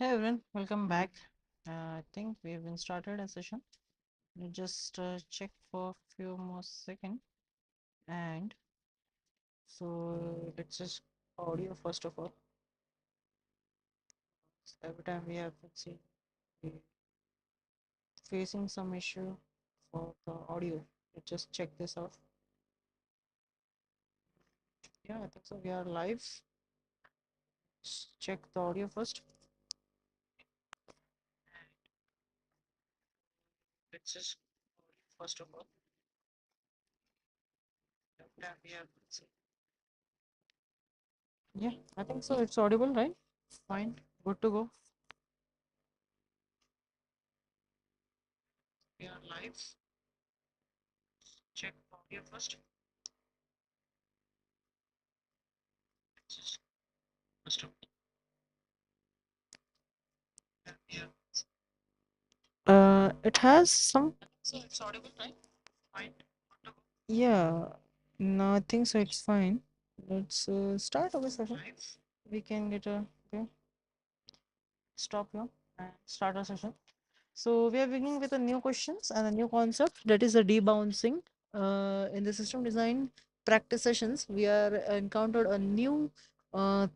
Hey everyone, welcome back. I think we've been started a session. Let just check for a few more seconds. And so let's just audio first of all. Every time we have we facing some issue for the audio. Let's just check this out. Yeah, I think so. We are live. Check the audio first. Let's just audio first of all. Every time we have yeah, I think so. It's audible, right? Fine. Good to go. We are live. Check audio first. Just first of all. Yeah. It has some. So it's audible, right? Fine. Yeah, no, I think so. It's fine. Let's start our session. We can get a okay, stop here and start our session. So we are beginning with a new questions and a new concept that is a debouncing. In the system design practice sessions, we are encountered a new a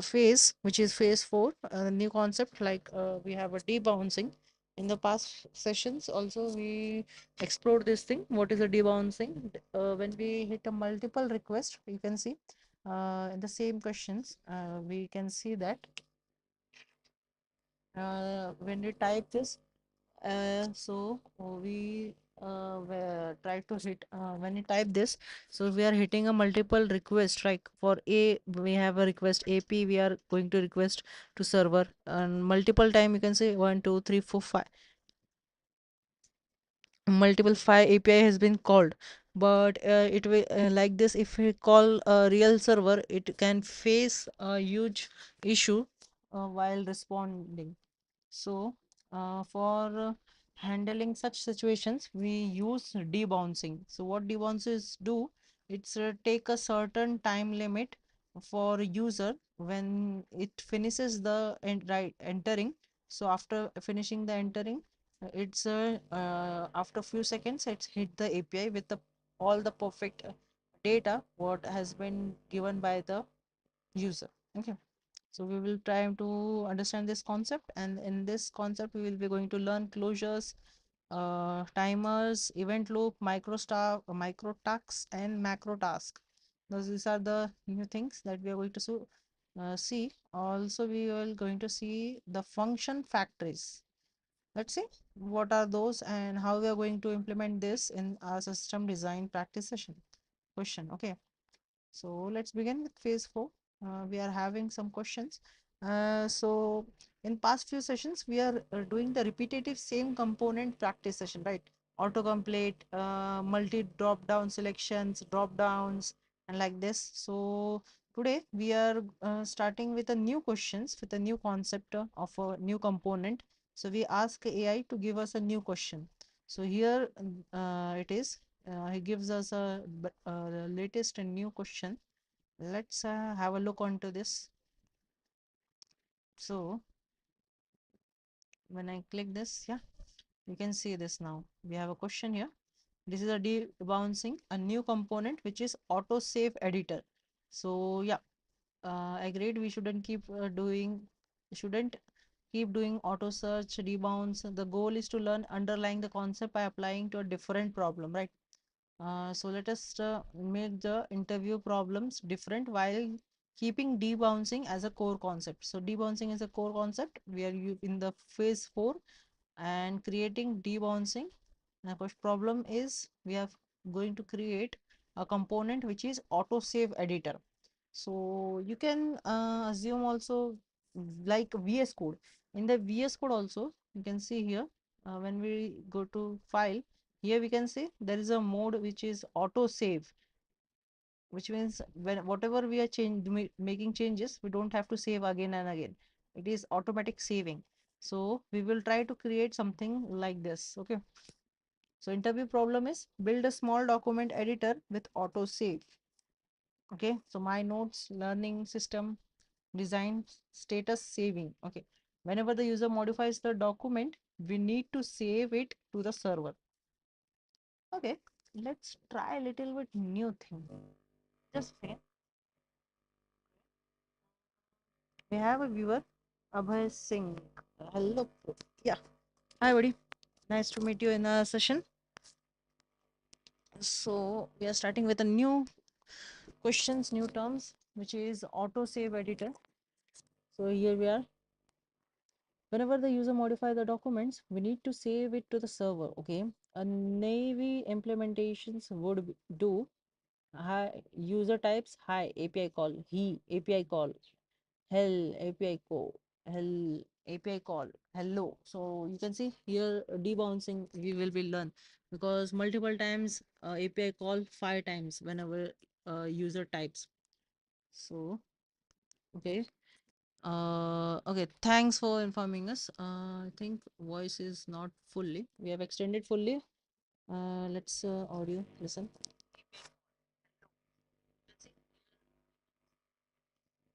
phase, which is phase 4, a new concept like we have a debouncing. In the past sessions, also we explored this thing. What is a debouncing? When we hit a multiple request, you can see in the same questions, we can see that when we type this we try to hit when you type this, so we are hitting a multiple request, like for a we have a request ap, we are going to request to server and multiple time you can say 1 2 3 4 5 multiple 5 API has been called, but it will like this. If we call a real server, it can face a huge issue while responding. So, for handling such situations, we use debouncing. So, what debouncers do, it's take a certain time limit for user when it finishes the entering. So, after finishing the entering, it's after few seconds, it's hit the API with the all the perfect data what has been given by the user. Okay. So we will try to understand this concept, and in this concept, we will be going to learn closures, timers, event loop, micro tasks, and macro task. These are the new things that we are going to see. Also, we are going to see the function factories. Let's see what are those and how we are going to implement this in our system design practice session. Question. Okay. So let's begin with phase 4. We are having some questions. So in past few sessions, we are doing the repetitive same component practice session, right? Autocomplete, multi drop down selections, drop downs, and like this. So today we are starting with a new questions with a new concept of a new component. So we ask AI to give us a new question. So here it is. He gives us the latest and new question. Let's have a look onto this. So when I click this, yeah, you can see this now. We have a question here. This is a debouncing a new component which is auto save editor. So yeah, agreed. We shouldn't keep doing auto search, debounce. The goal is to learn underlying the concept by applying to a different problem, right? So let us make the interview problems different while keeping debouncing as a core concept. So debouncing is a core concept. We are in the phase 4 and creating debouncing. The first problem is we are going to create a component which is auto save editor. So you can assume also like VS Code. In the VS Code also, you can see here when we go to file, here we can see there is a mode which is auto save, which means when whatever we are making changes, we don't have to save again and again. It is automatic saving. So we will try to create something like this. Okay. So interview problem is build a small document editor with auto save. Okay. So my notes, learning system, design, status saving. Okay. Whenever the user modifies the document, we need to save it to the server. Okay, let's try a little bit new thing. Just say we have a viewer, Abhay Singh. Hello. Yeah. Hi, buddy. Nice to meet you in a session. So we are starting with a new questions, new terms, which is auto save editor. So here we are. Whenever the user modify the documents, we need to save it to the server. Okay. A Navy implementations would do hi user types hi API call, he API call, hell API call, hell API call, hello. So you can see here debouncing we will be learn because multiple times API call 5 times whenever user types. So okay. Okay, thanks for informing us. I think voice is not fully. We have extended fully. Let's audio listen.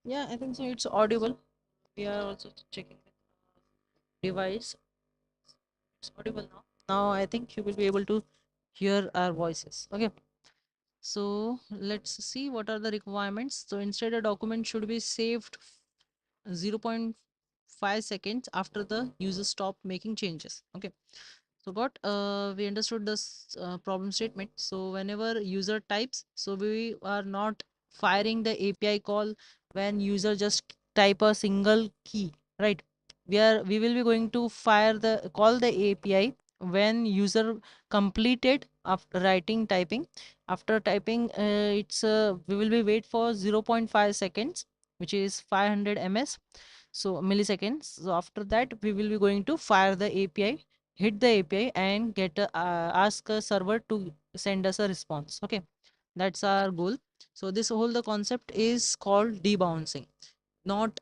Yeah, I think so. It's audible. We are also checking the device. It's audible now. Now I think you will be able to hear our voices. Okay. So let's see what are the requirements. So instead a document should be saved 0.5 seconds after the user stop making changes. Okay. So got we understood this problem statement. So whenever user types, so we are not firing the API call when user just type a single key, right? We will be going to fire the call the API when user completed after writing typing. After typing, it's we will be wait for 0.5 seconds, which is 500 ms, so milliseconds. So after that, we will be going to fire the API, hit the API, and get ask a server to send us a response. Okay, that's our goal. So this whole the concept is called debouncing, not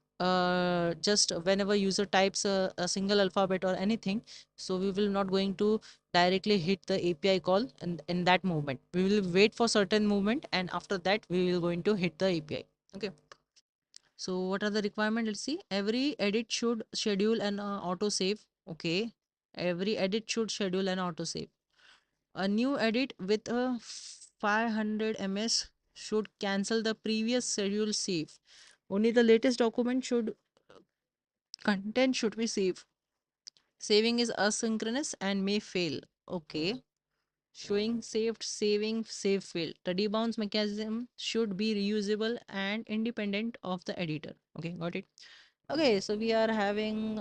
just whenever user types a single alphabet or anything. So we will not going to directly hit the API call, and in that moment we will wait for certain moment, and after that we will going to hit the API. Okay. So what are the requirement? Let's see. Every edit should schedule an auto save. Okay. Every edit should schedule an auto save. A new edit with a 500 ms should cancel the previous schedule save. Only the latest document should content should be saved. Saving is asynchronous and may fail. Okay. Showing saved, saving, save failed. The debounce mechanism should be reusable and independent of the editor. Okay, got it. Okay, so we are having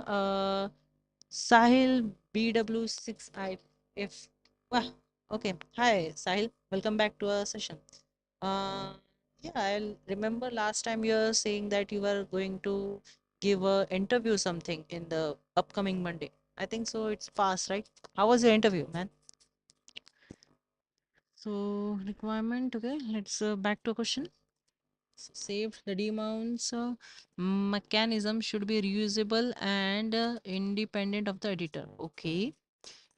Sahil BW6IF. Wow. Okay. Hi, Sahil. Welcome back to our session. Uh, yeah, I remember last time you were saying that you were going to give a interview something in the upcoming Monday. I think so. It's fast, right? How was your interview, man? So requirement. Okay, let's back to a question. Saved the demounts mechanism should be reusable and independent of the editor. Okay.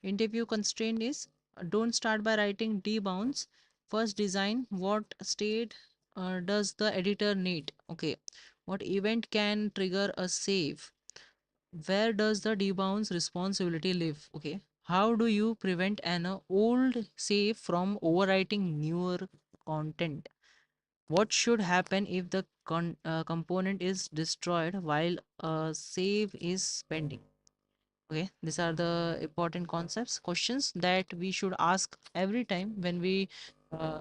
Interview constraint is don't start by writing debounce. First design what state does the editor need. Okay. What event can trigger a save? Where does the debounce responsibility live? Okay. How do you prevent an old save from overwriting newer content? What should happen if the component is destroyed while a save is pending? Okay, these are the important concepts, questions that we should ask every time when we uh,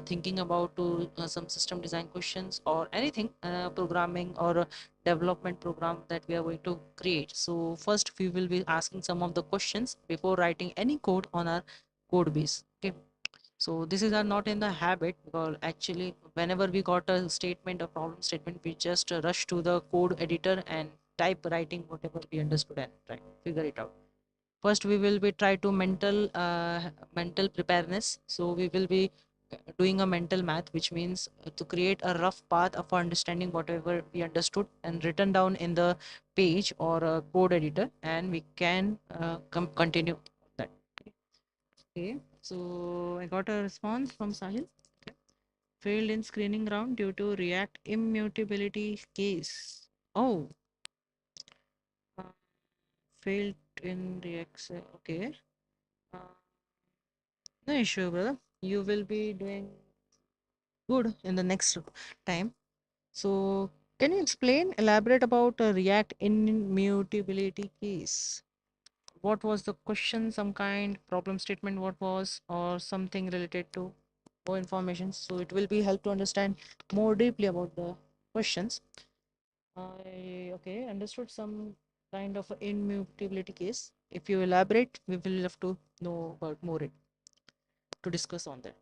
thinking about to some system design questions or anything programming or development program that we are going to create. So first we will be asking some of the questions before writing any code on our code base. Okay, so this is not in the habit because actually whenever we got a statement or problem statement, we just rush to the code editor and type writing whatever we understood and try figure it out. First we will be try to mental preparedness. So we will be doing a mental math, which means to create a rough path of understanding whatever we understood and written down in the page or a code editor, and we can continue that. Okay, so I got a response from Sahil. Okay. Failed in screening round due to React immutability case. Oh, failed in the Excel. Okay. Uh, no issue, brother. You will be doing good in the next time. So, can you explain, elaborate about React immutability case? What was the question? Some kind problem statement? What was, or something related to more information? So it will be help to understand more deeply about the questions. I okay understood some kind of immutability case. If you elaborate, we will have to know about more to discuss on that.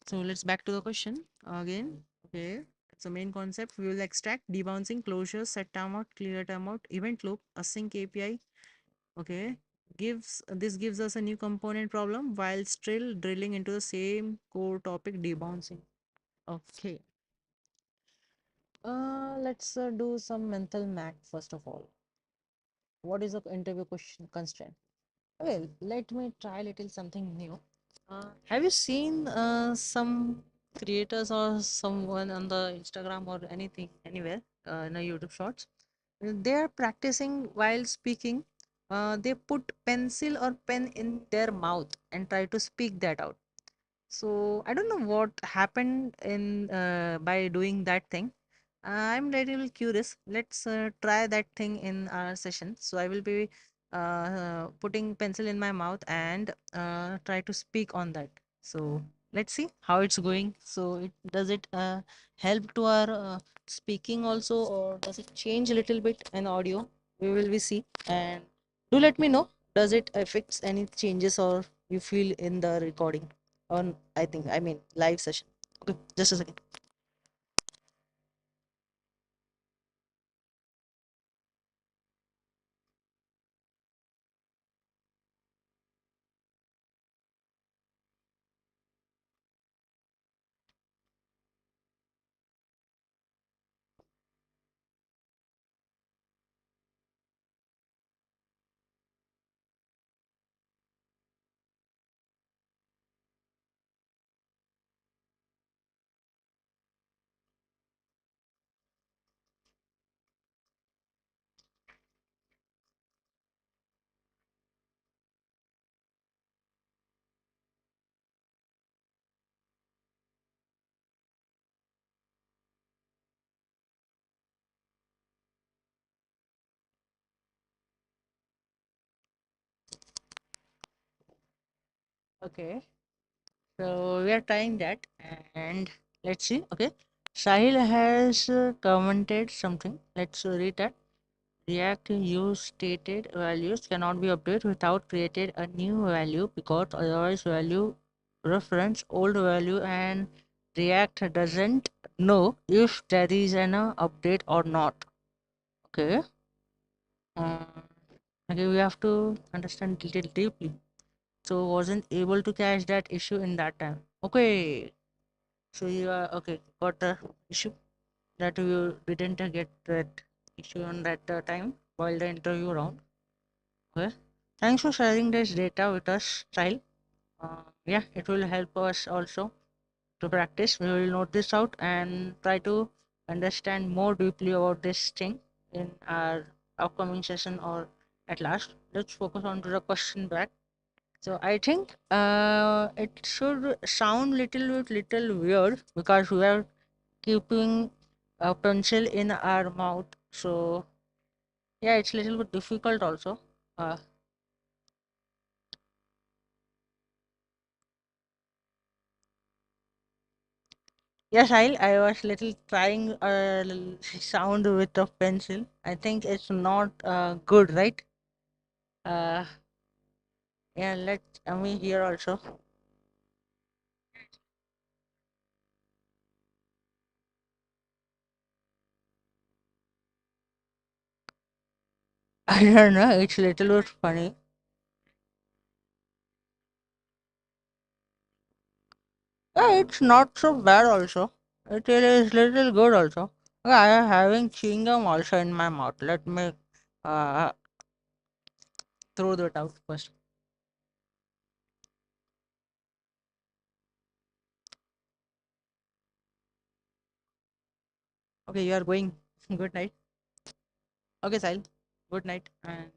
So let's back to the question again. Okay, it's the main concept. We will extract debouncing closure, set timeout, clear timeout, event loop, async API. Okay, gives us a new component problem while still drilling into the same core topic debouncing. Okay, let's do some mental math first of all. What is the interview question constraint? Well, let me try a little something new. Have you seen some creators or someone on the Instagram or anything anywhere in a YouTube shorts? They are practicing while speaking. They put pencil or pen in their mouth and try to speak that out. So I don't know what happened in by doing that thing. I'm a little curious. Let's try that thing in our session. So I will be putting pencil in my mouth and try to speak on that. So let's see how it's going. So it does it help to our speaking also, or does it change a little bit in audio? We will be see, and do let me know. Does it affects any changes or you feel in the recording? On I mean live session. Okay, just a second. Okay, so we are trying that, and let's see. Okay, Sahil has commented something. Let's read that. React use stated values cannot be updated without created a new value because otherwise value reference old value and React doesn't know if there is an update or not. Okay. Um, okay, we have to understand detail deeply. So wasn't able to catch that issue in that time. Okay, so you are okay. Got the issue that you didn't get that issue on that time while the interview round. Okay, thanks for sharing this data with us, child. Yeah, it will help us also to practice. We will note this out and try to understand more deeply about this thing in our upcoming session or at last. Let's focus on to the question back. So I think it should sound little weird because we are keeping a pencil in our mouth. So yeah, it's a little bit difficult also. Uh, yes, I was little trying sound with the pencil. I think it's not good, right? Uh, yeah, let me here also. I don't know. It's a little bit funny. Yeah, it's not so bad also. It is little good also. Yeah, I am having chewing gum also in my mouth. Let me uh, throw that out first. Okay, you are going. Good night. Okay, Sahil. Good night. And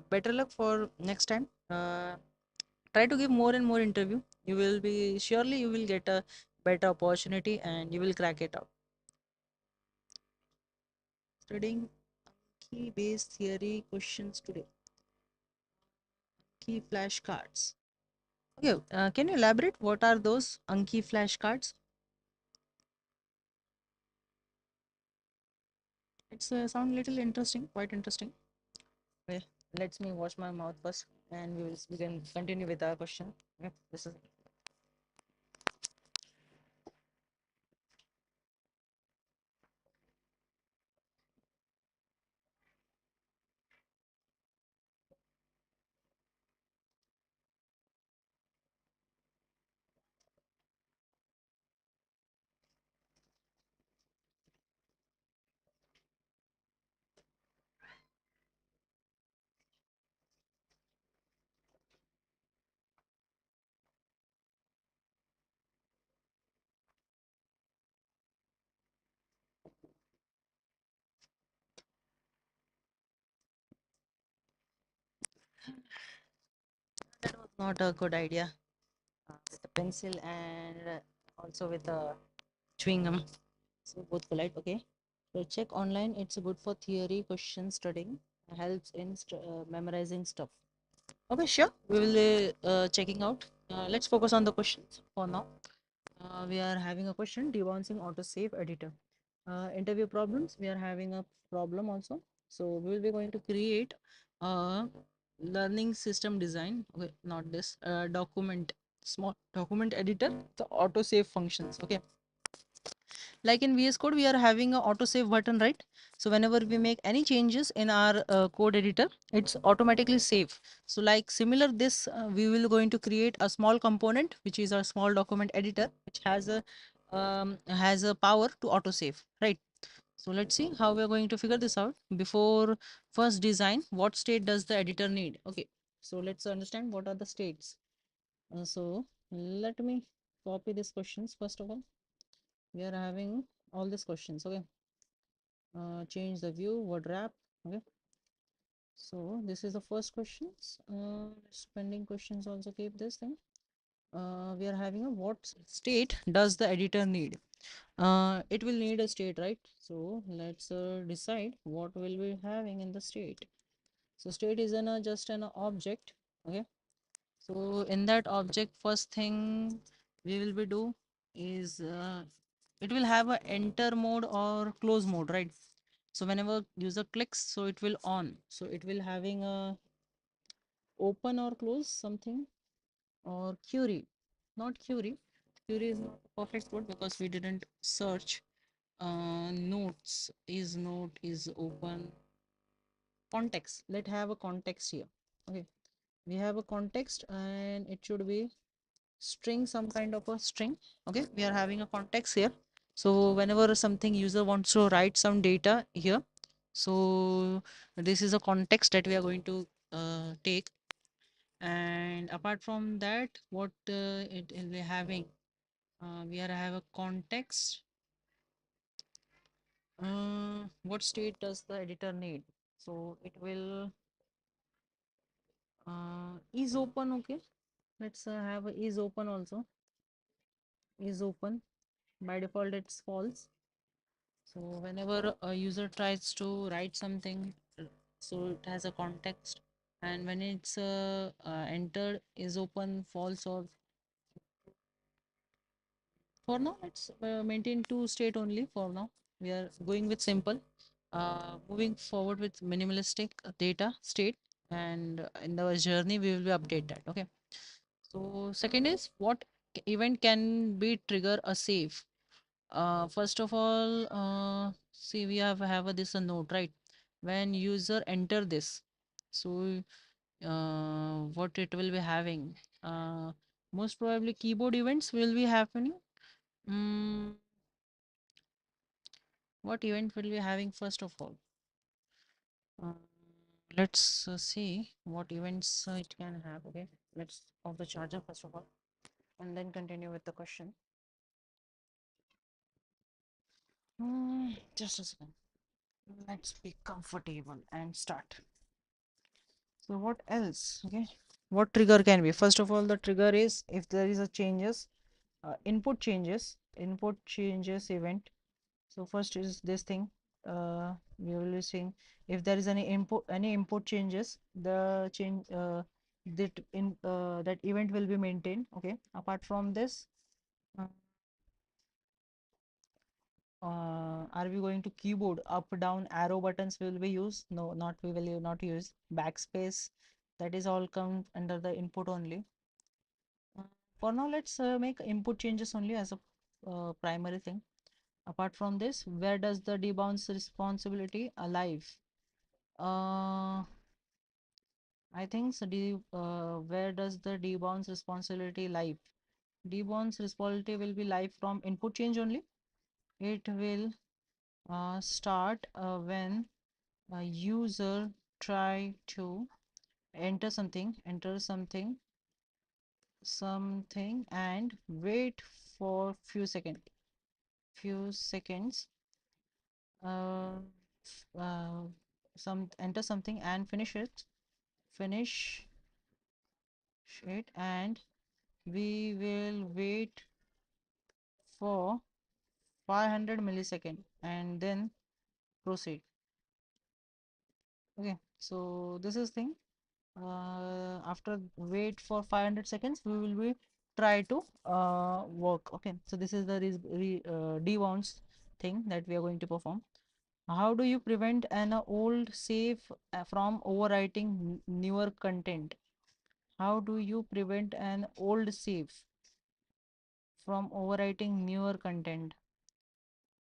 Better luck for next time. Try to give more and more interview. You will be surely you will get a better opportunity and you will crack it out. Studying key based theory questions today. Key flashcards. Okay, can you elaborate what are those Anki flashcards? It's sound little interesting, quite interesting. Okay, let me wash my mouth first, and we can continue with our question. Okay, this is that was not a good idea with the pencil and also with the chewing gum. So both collide. Okay, so check online. It's good for theory question studying. Helps in memorizing stuff. Okay, sure. We will checking out. Let's focus on the questions for now. We are having a question debouncing autosave editor. Interview problems. We are having a problem also. So we will be going to create a learning system design. Okay, not this. Document small document editor. The autosave functions. Okay, like in VS Code, we are having a autosave button, right? So whenever we make any changes in our code editor, it's automatically save. So like similar this, we will going to create a small component, which is a small document editor, which has a power to autosave, right? So let's see how we are going to figure this out. Before first design, what state does the editor need? Okay, so let's understand what are the states. So let me copy these questions first of all. We are having all these questions. Okay, change the view word wrap. Okay, so this is the first questions. Pending questions also keep this thing. We are having a what state does the editor need? It will need a state, right? So let's decide what will be having in the state. So state is just an object. Okay, so in that object, first thing we will be do is it will have a enter mode or close mode, right? So whenever user clicks, so it will on. So it will having a open or close something or query, not query. Query is not a perfect word because we didn't search. Notes is note is open. Context. Let have a context here. Okay, we have a context and it should be string, some kind of a string. Okay, we are having a context here. So whenever something user wants to write some data here, so this is a context that we are going to take. And apart from that, what it will be having, we are have a context. What state does the editor need? So it will is open. Okay, let's have a is open also. Is open, by default it's false. So whenever a user tries to write something, so it has a context, and when it's entered is open, false, or for now let's maintain two state only. For now we are going with simple, moving forward with minimalistic data state, and in the journey we will be update that. Okay, so second is what event can be trigger a save. First of all, see we have this a note, right? When user enter this, so what it will be having, most probably keyboard events will be happening. mm, what event will be having first of all? uh, let's see what events it can have. Okay, let's off the charger first of all and then continue with the question. Just a second, let's be comfortable and start. So what else? Okay, what trigger can be? First of all, the trigger is if there is a changes, input changes event. So first is this thing. We will be seeing if there is any input changes, the change that event will be maintained. Okay. Apart from this, uh, are we going to keyboard up down arrow buttons will be used? No, not we will not use backspace. That is all come under the input only. Uh, for now, let's make input changes only as a primary thing. Apart from this, where does the debounce responsibility alive? Uh, I think so. Where does the debounce responsibility live? Debounce responsibility will be live from input change only. It will start when a user try to enter something, and wait for few seconds, uh, uh, some enter something and finish it, and we will wait for 500 millisecond and then proceed. Okay, so this is thing. After wait for 500 seconds, we will be try to work. Okay, so this is the debounce thing that we are going to perform. How do you prevent an old save from overwriting newer content? How do you prevent an old save from overwriting newer content?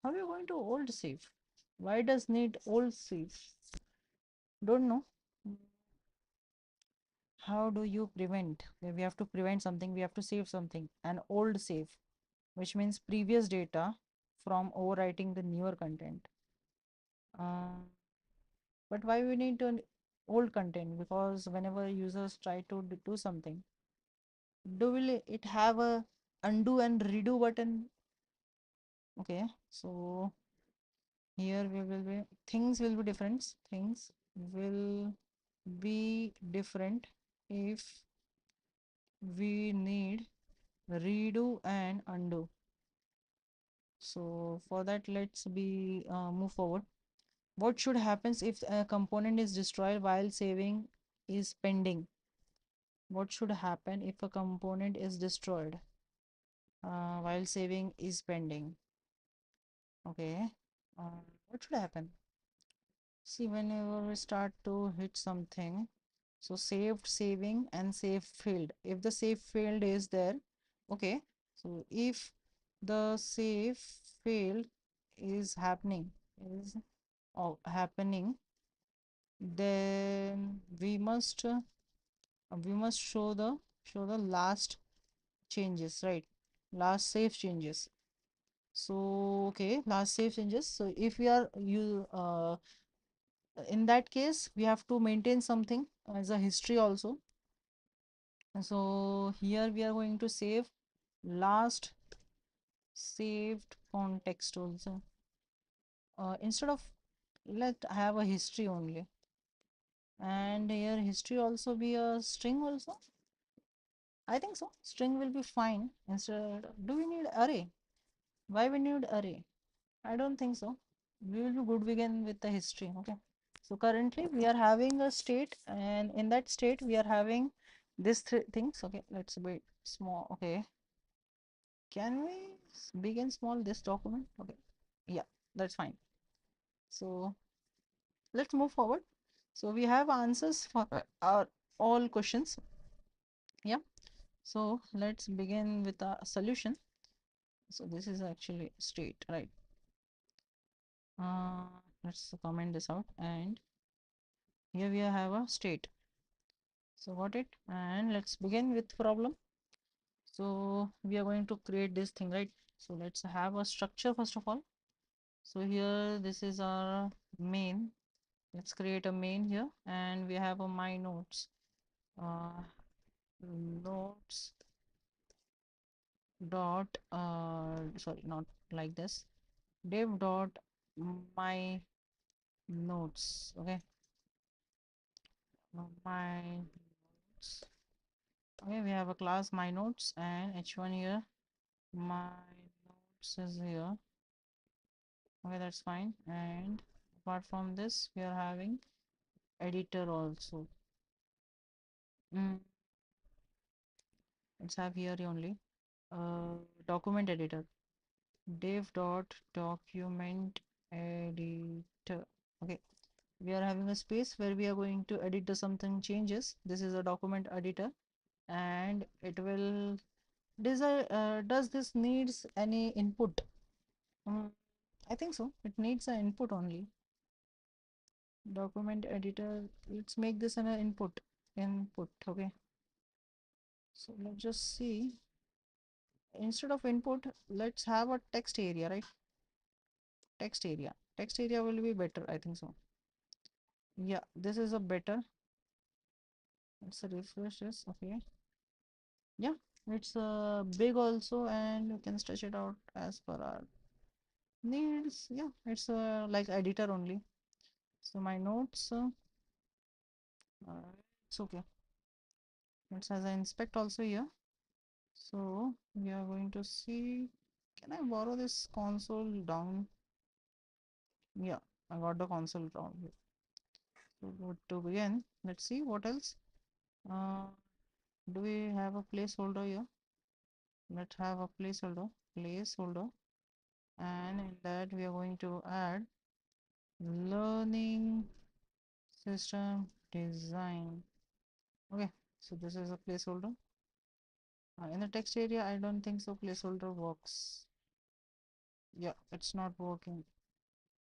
How are you going to old save? Why does need old save? Don't know. How do you prevent? We have to prevent something, we have to save something, an old save, which means previous data, from overwriting the newer content. Uh, but why we need an old content? Because whenever users try to do something, will it have a undo and redo button? Okay, so here we will be things will be different. Things will be different if we need redo and undo. So for that, let's be move forward. What should happens if a component is destroyed while saving is pending? What should happen if a component is destroyed while saving is pending? Okay, what should happen? See, whenever we start to hit something, so saved, saving, and save field. If the save field is there, okay. So if the save field is happening, then we must show the last changes, right? Last save changes. So okay, last save changes. So if we are you in that case, we have to maintain something as a history also. So here we are going to save last saved context also. Instead of let have a history only, and here history also be a string also. I think so. String will be fine. Instead, do we need array? Why we need array? I don't think so. We will be good begin with the history. Okay. So currently we are having a state, and in that state we are having these three things. Okay, let's be small. Okay, can we begin small this document? Okay, yeah, that's fine. So let's move forward. So we have answers for our all questions. Yeah. So let's begin with a solution. So this is actually state, right? Uh, let's comment this out, and here we have a state. So got it, and let's begin with problem. So we are going to create this thing, right? So let's have a structure first of all. So here this is our main. Let's create a main here, and we have a my notes. Notes dot sorry, not like this. Div dot my notes. Okay, My notes. Okay, we have a class my notes and h1 here. My notes is here. Okay, that's fine. And apart from this, we are having editor also. Mm, let's have here only. Document editor. Div dot document editor. Okay, we are having a space where we are going to edit the something changes. This is a document editor, and it will does this needs any input? Mm, I think so. It needs an input only. Document editor. Let's make this an input. Input. Okay. So let's just see. Instead of input, let's have a text area, right? Text area. Text area will be better. I think so. Yeah, this is a better. Let's refresh this. Okay. Yeah, it's big also, and you can stretch it out as per our needs. Yeah, it's like editor only. So my notes. It's okay. It has an inspect also here. So we are going to see. Can I borrow this console down? Yeah, I got the console down here. So good to begin. Let's see what else. Uh, do we have a placeholder here? Let's have a placeholder, and in that we are going to add learning system design. Okay, so this is a placeholder. In the text area, I don't think so. Placeholder works. Yeah, it's not working.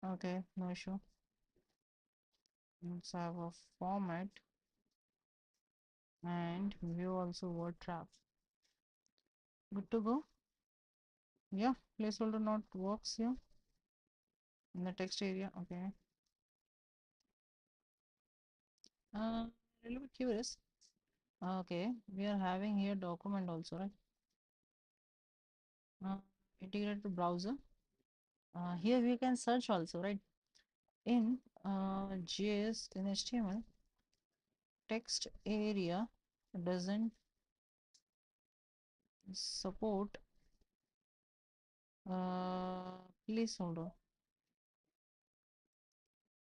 Okay, no issue. Let's have a format and view also word trap. Good to go. Yeah, placeholder not works here in the text area. Okay. A little bit curious. Okay, we are having here document also, right? Uh, integrated to browser. Here we can search also, right? In JS in HTML, text area doesn't support placeholder.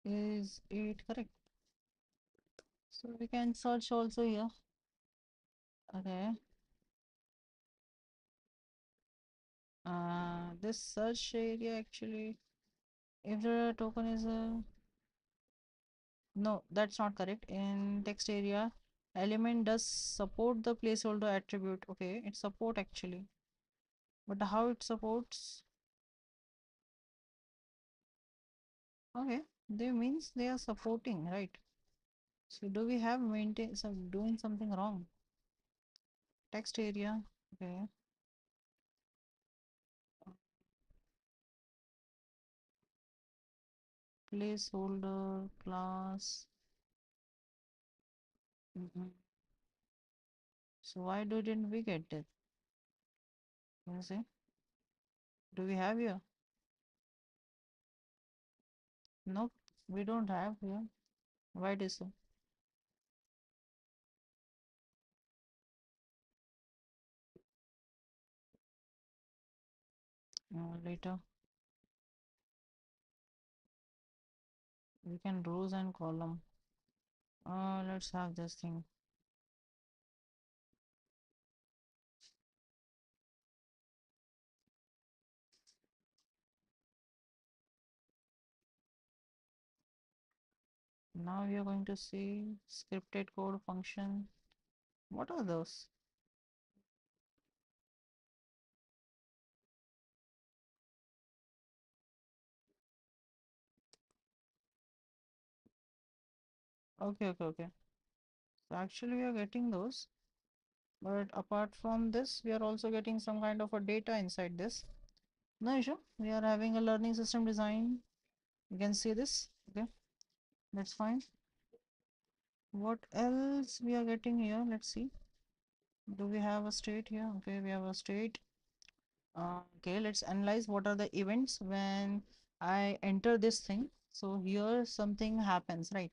Is it correct? So we can search also here. Okay. This search area actually, if the token is a no, that's not correct. In text area, element does support the placeholder attribute. Okay, it support actually, but how it supports? Okay, they means they are supporting, right? So do we have maintain some doing something wrong? Text area. Okay. Placeholder class. So why didn't we get it? You see? Do we have here? Nope, we don't have here. Why it is so? Later we can rows and column. Let's have this thing. Now we are going to see scripted code function. What are those? Okay. So actually we are getting those, but apart from this, we are also getting some kind of a data inside this. No issue. We are having a learning system design. You can see this. Okay, that's fine. What else we are getting here? Let's see. Do we have a state here? Okay, we have a state. Okay, let's analyze what are the events when I enter this thing. So here something happens, right?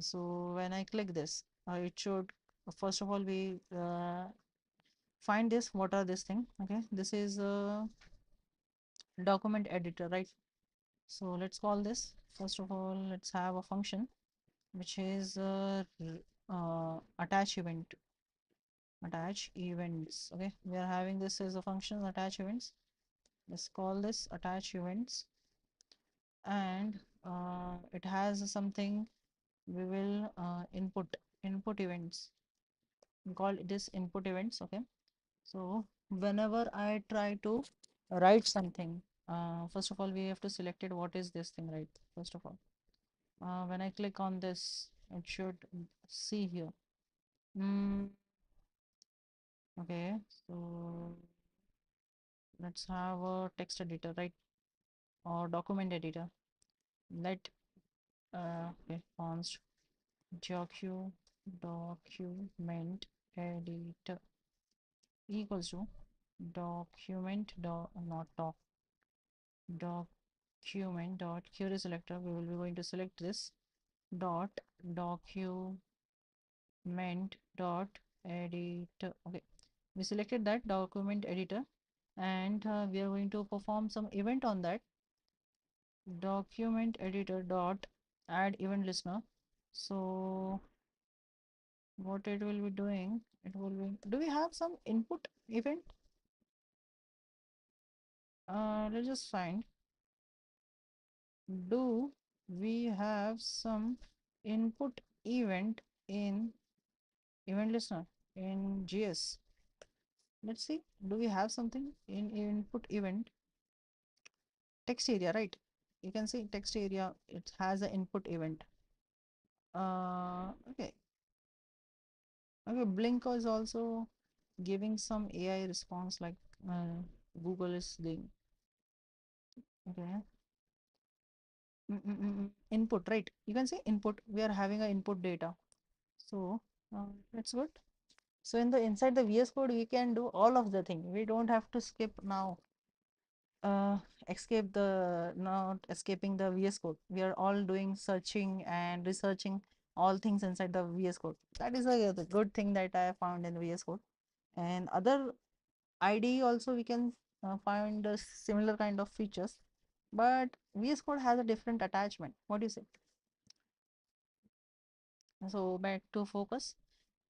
So when I click this, it should, first of all, we find this, what are this thing. Okay, this is a document editor, right? So let's call this, first of all, let's have a function which is attach event, attach events. Okay, we are having this as a function attach events. Let's call this attach events, and it has something, we will input events, we call this input events. Okay, so whenever I try to write something, first of all we have to select it, what is this thing, right? First of all, when I click on this, it should see here. Okay, so let's have a text editor, right? Or document editor. Let okay, const document editor equals to document dot, not document dot query selector. We will be going to select this dot document dot editor. Okay, we selected that document editor, and we are going to perform some event on that document editor dot add event listener. So what it will be doing, it will be, do we have some input event? Let's just find, do we have some input event in event listener in GS? Let's see, do we have something in input event? Text area, right? You can see text area, it has an input event. Okay, okay, Blink is also giving some AI response, like Google is doing. Okay. Input, right? You can say input, we are having a input data. So that's good. So in the inside the VS Code, we can do all of the thing. We don't have to skip now, uh, escape the, not escaping the VS Code. We are all doing searching and researching all things inside the VS Code. That is the good thing that I found in VS Code. And other IDE also we can find a similar kind of features, but VS Code has a different attachment. What do you say? So back to focus.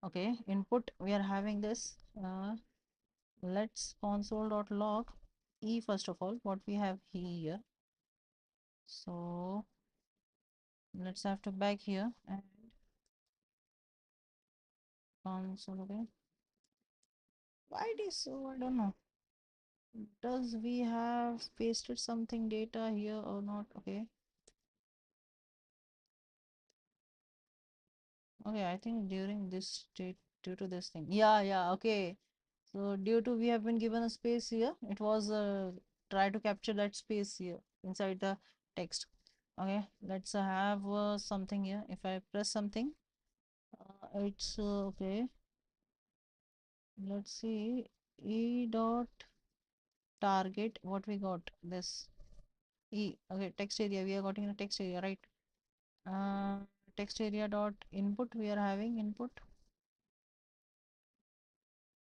Okay, input, we are having this. Let's console.log e, first of all, what we have here. So let's have to back here and console. Okay, why it is so, I don't know. Does we have pasted something data here or not? Okay, okay, I think during this state, due to this thing, yeah, okay. So due to we have been given a space here, it was try to capture that space here inside the text. Okay, let's have something here. If I press something, it's okay. Let's see, e dot target, what we got, this e. Okay, text area, we are getting a text area, right? Text area dot input, we are having input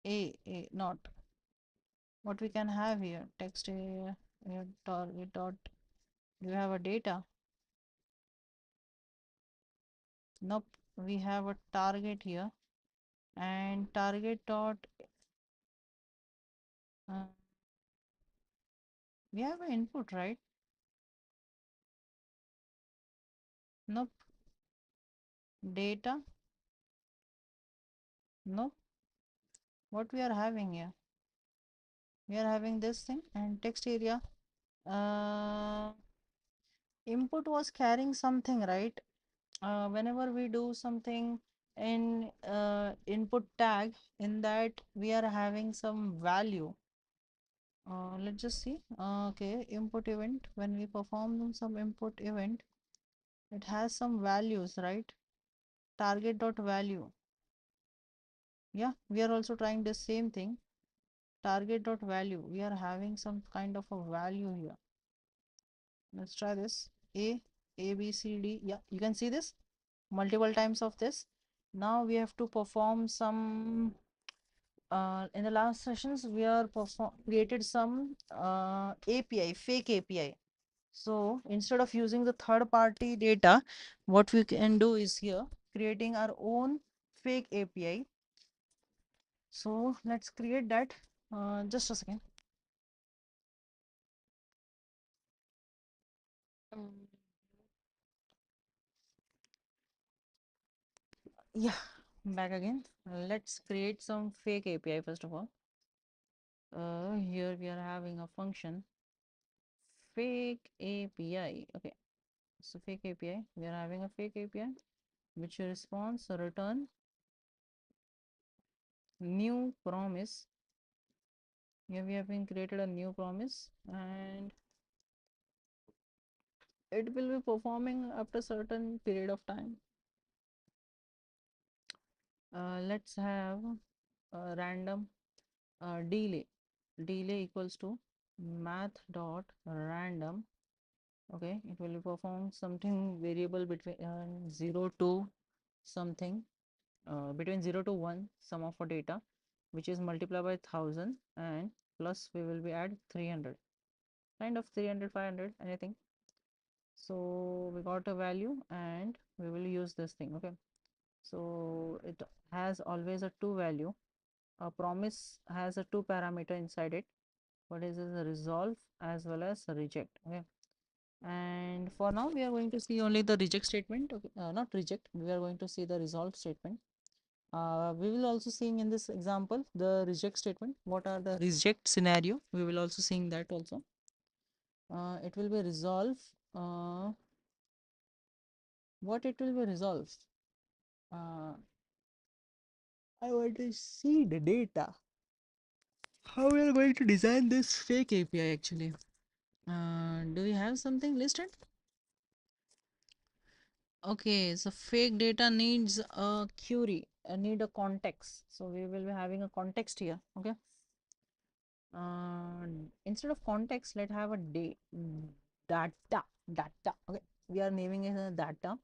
a, not what we can have here, text area target dot, do you have a data? Nope, we have a target here, and target dot uh, we have an input, right? Nope, data, nope. What we are having here, we are having this thing, and text area uh, input was carrying something, right? Whenever we do something in input tag, in that we are having some value. Let's just see. Okay, input event, when we perform some input event, it has some values, right? Target dot value. Yeah, we are also trying the same thing. Target dot value, we are having some kind of a value here. Let's try this. A B C D. Yeah, you can see this. multiple times of this. Now we have to perform some in the last sessions we are created some API, fake API. So instead of using the third party data, what we can do is here creating our own fake API. So let's create that. Just a second. Um, yeah, back again. Let's create some fake API first of all. Here we are having a function fake API. Okay, so fake API. We are having a fake API which responds return new promise. Here we have been created a new promise and it will be performing after certain period of time. Let's have a random delay equals to math dot random. Okay, it will perform something variable between 0 to something between 0 to 1 sum of a data which is multiplied by 1000 and plus we will be add 300 kind of 300 500 anything. So we got a value and we will use this thing. Okay, so it has always a two value. A promise has a two parameter inside it. What is a resolve as well as a reject. Okay, and for now we are going to see only the reject statement. Okay, not reject, we are going to see the resolve statement. We will also seeing in this example the reject statement. What are the reject scenario? We will also seeing that also. It will be resolve. What it will be resolve? Uh, I want to see the data. How we are going to design this fake API actually? Do we have something listed? Okay, so fake data needs a query, need a context. So we will be having a context here. Okay. Uh, Instead of context, let's have a data. Okay, we are naming it as data,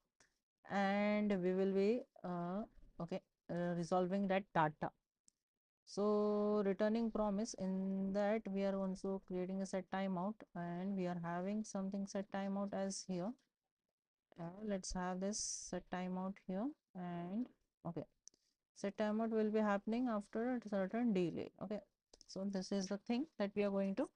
and we will be okay resolving that data. So returning promise, in that we are also creating a set timeout and we are having something set timeout as here. Let's have this set timeout here and okay, set timeout will be happening after a certain delay. Okay, so this is the thing that we are going to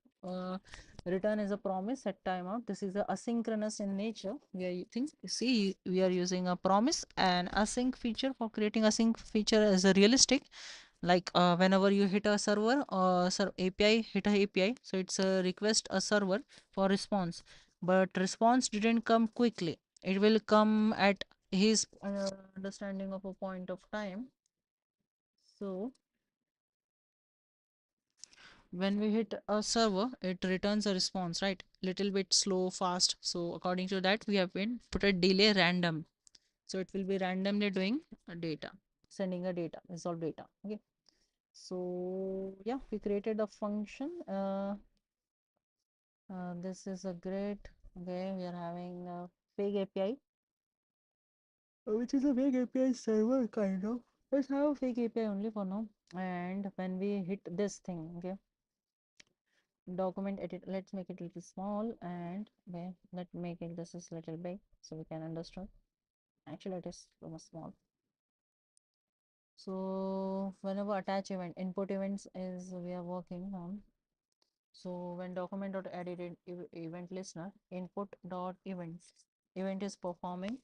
return as a promise set timeout. This is a asynchronous in nature. We are think see we are using a promise and async feature for creating async feature as a realistic, like whenever you hit a server or API hit a API, so it's a request a server for response, but response didn't come quickly. It will come at his understanding of a point of time. So when we hit a server, it returns a response, right? Little bit slow, fast. So according to that, we have been put a delay random. So it will be randomly doing a data, sending a data, resolve data. Okay. So yeah, we created a function. This is a great. Okay, we are having a fake API, which is a fake API server kind of. Let's have a fake API only for now. And when we hit this thing, okay, document edit, let's make it a little small and okay, let's make it this is little big so we can understand. Actually, it is too much small. So whenever attach event, input events is we are working on. So when document dot edited event listener input dot event is performing.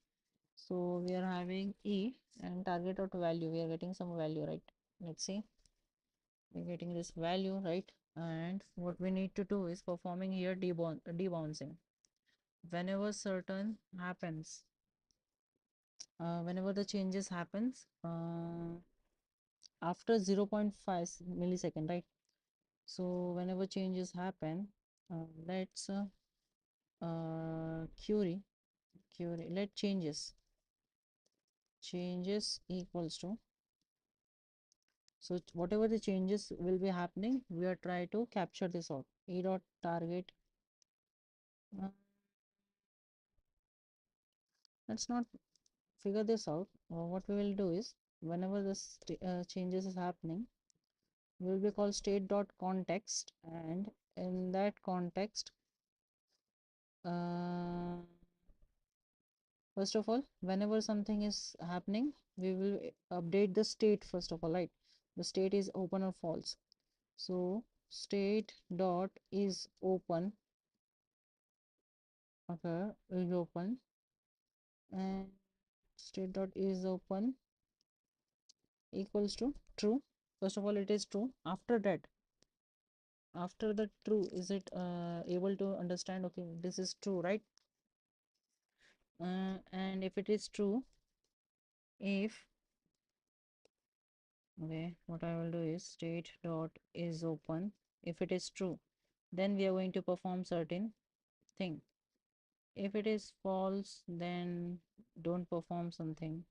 So we are having e and target dot value. We are getting some value, right? Let's see. We're getting this value, right? And what we need to do is performing here debouncing. Whenever certain happens, whenever the changes happens after 0.5 millisecond, right? So whenever changes happen, let's query let changes equals to, so whatever the changes will be happening we are try to capture this out. E dot target, uh, that's not figure this out, what we will do is, whenever this changes is happening, will be called state.context, and in that context, uh, first of all, whenever something is happening, we will update the state first of all, right? The state is open or false. So state dot is open, okay, is open, and state dot is open equals to true. First of all, it is true. After that, after the true, is it able to understand? Okay, this is true, right? And if it is true, if okay, what I will do is state dot is open. If it is true, then we are going to perform certain thing. If it is false, then don't perform something.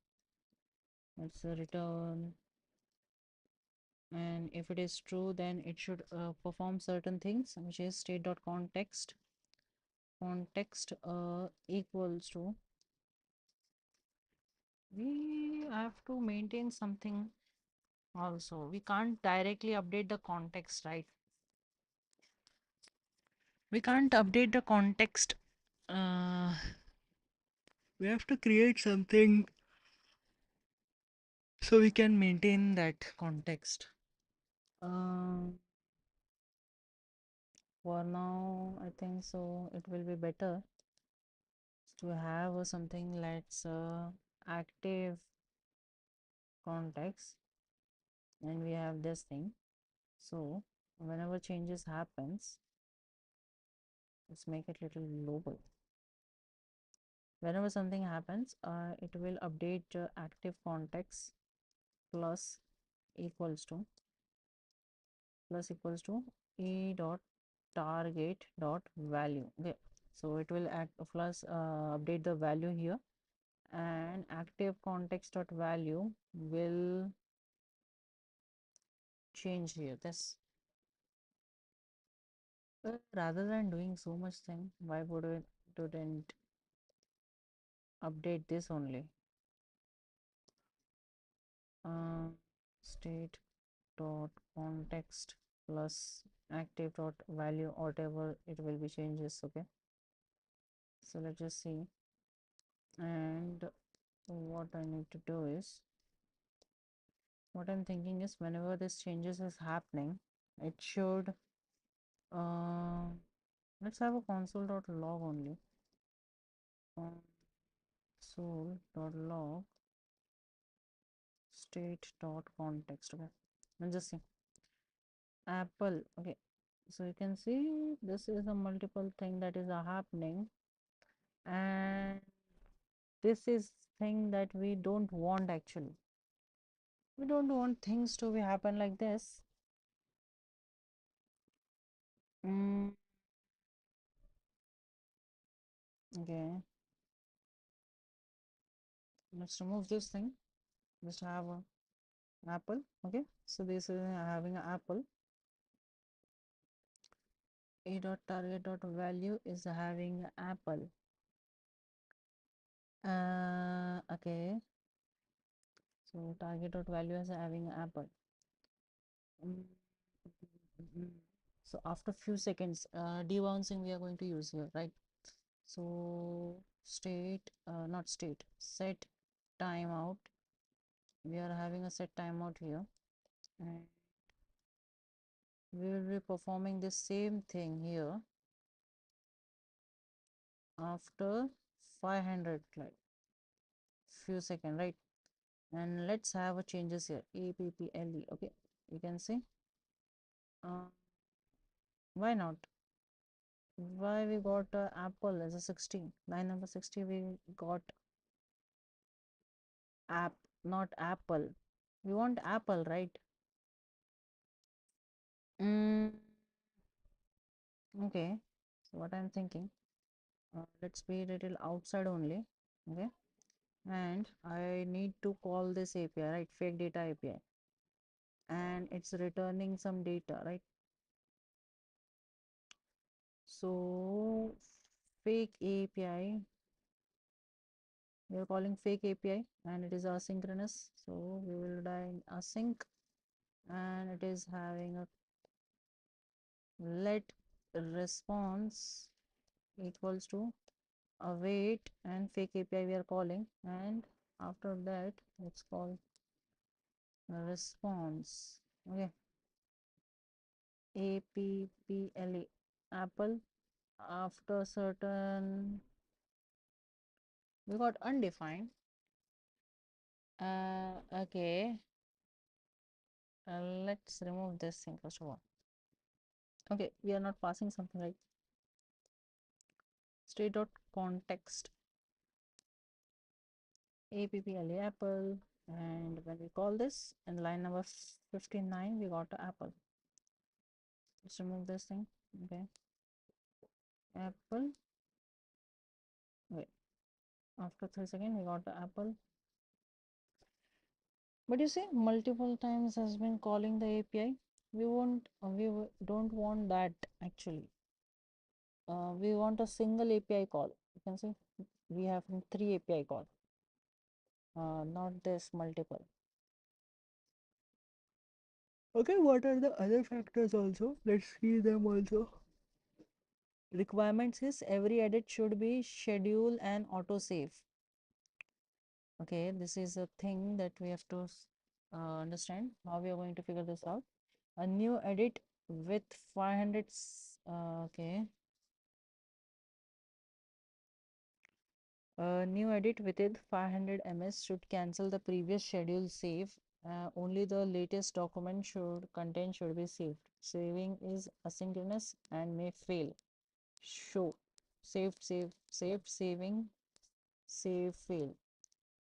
Let's return. And if it is true, then it should perform certain things, which is state.context context equals to, we have to maintain something also. We can't directly update the context, right? We can't update the context. We have to create something so we can maintain that context. For now, I think so it will be better to have something, let's active context, and we have this thing. So whenever changes happens, let's make it little global. Whenever something happens, it will update active context plus equals to e dot target dot value. Okay, so it will act plus update the value here, and active context dot value will change here. This rather than doing so much thing, why would it didn't update this only? uh, State dot context plus active dot value, whatever it will be changes. Okay, so let's just see. And what I need to do is, what I'm thinking is, whenever this changes is happening, it should uh, let's have a console.log only. Console.log state.context. Okay, let's just see. Apple. Okay, so you can see this is a multiple thing that is happening, and this is thing that we don't want. Actually, we don't want things to be happen like this. mm, okay, let's remove this thing. Just have a apple. Okay, so this is having an apple. A dot target dot value is having apple. Okay, so target dot value is having apple. Mm, so after few seconds, debouncing we are going to use here, right? So state, not state, set timeout. We are having a set timeout here, and we will be performing the same thing here after 500, like few seconds, right? And let's have a changes here, apple. Okay, you can see. uh, why not? Why we got apple as a 60, line number 60, we got app, not apple. We want apple, right? mm, okay, so what I'm thinking, let's be a little outside only. Okay, and I need to call this API, right? Fake data API, and it's returning some data, right? So fake API We are calling fake API and it is asynchronous. So we will die async, and it is having a let response equals to await and fake API we are calling, and after that it's called response. Okay, APPLE apple. After certain we got undefined. Okay, let's remove this thing first of all. Okay, we are not passing something, right? State dot context APPLE apple, and when we call this in line number 59 we got a apple. Let's remove this thing. Okay, apple. Wait, after 3 seconds we got the apple, but you see multiple times has been calling the API. We won't don't want that actually. We want a single API call. You can see we have 3 API call, not this multiple. Okay, what are the other factors also? Let's see them also. Requirements is every edit should be schedule and auto save. Okay, this is a thing that we have to understand how we are going to figure this out. A new edit with 500 okay, a new edit within 500 ms should cancel the previous schedule save. Only the latest document should be saved. Saving is asynchronous and may fail. Show saved saving save fail.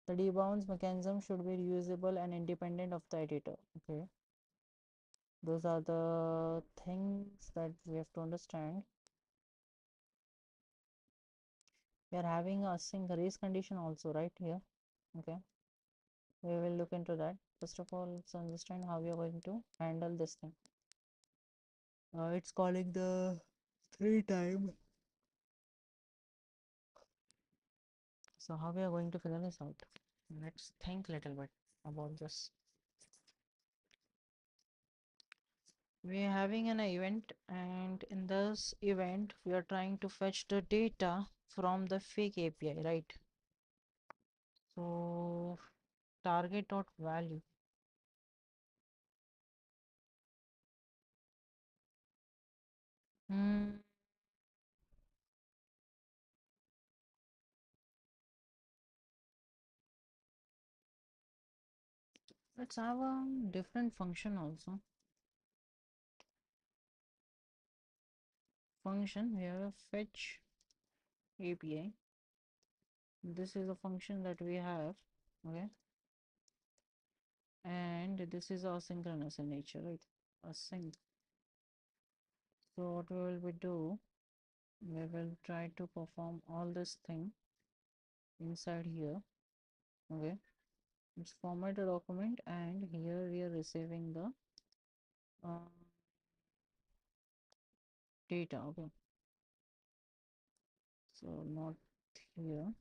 The debounce mechanism should be reusable and independent of the editor. Okay, those are the things that we have to understand. We are having a async race condition also right here. Okay, we will look into that. First of all, let's understand how we are going to handle this thing. It's calling the 3 time. So how we are going to figure this out? Let's think a little bit about this. We are having an event, and in this event we are trying to fetch the data from the fake API, right? So target dot value. Hmm. Let's have a different function also. Function here, fetch API. This is a function that we have. Okay, and this is asynchronous in nature, right? Async. So what we will be do, we will try to perform all this thing inside here. Okay, it's format a document, and here we are receiving the data. Okay, so not here.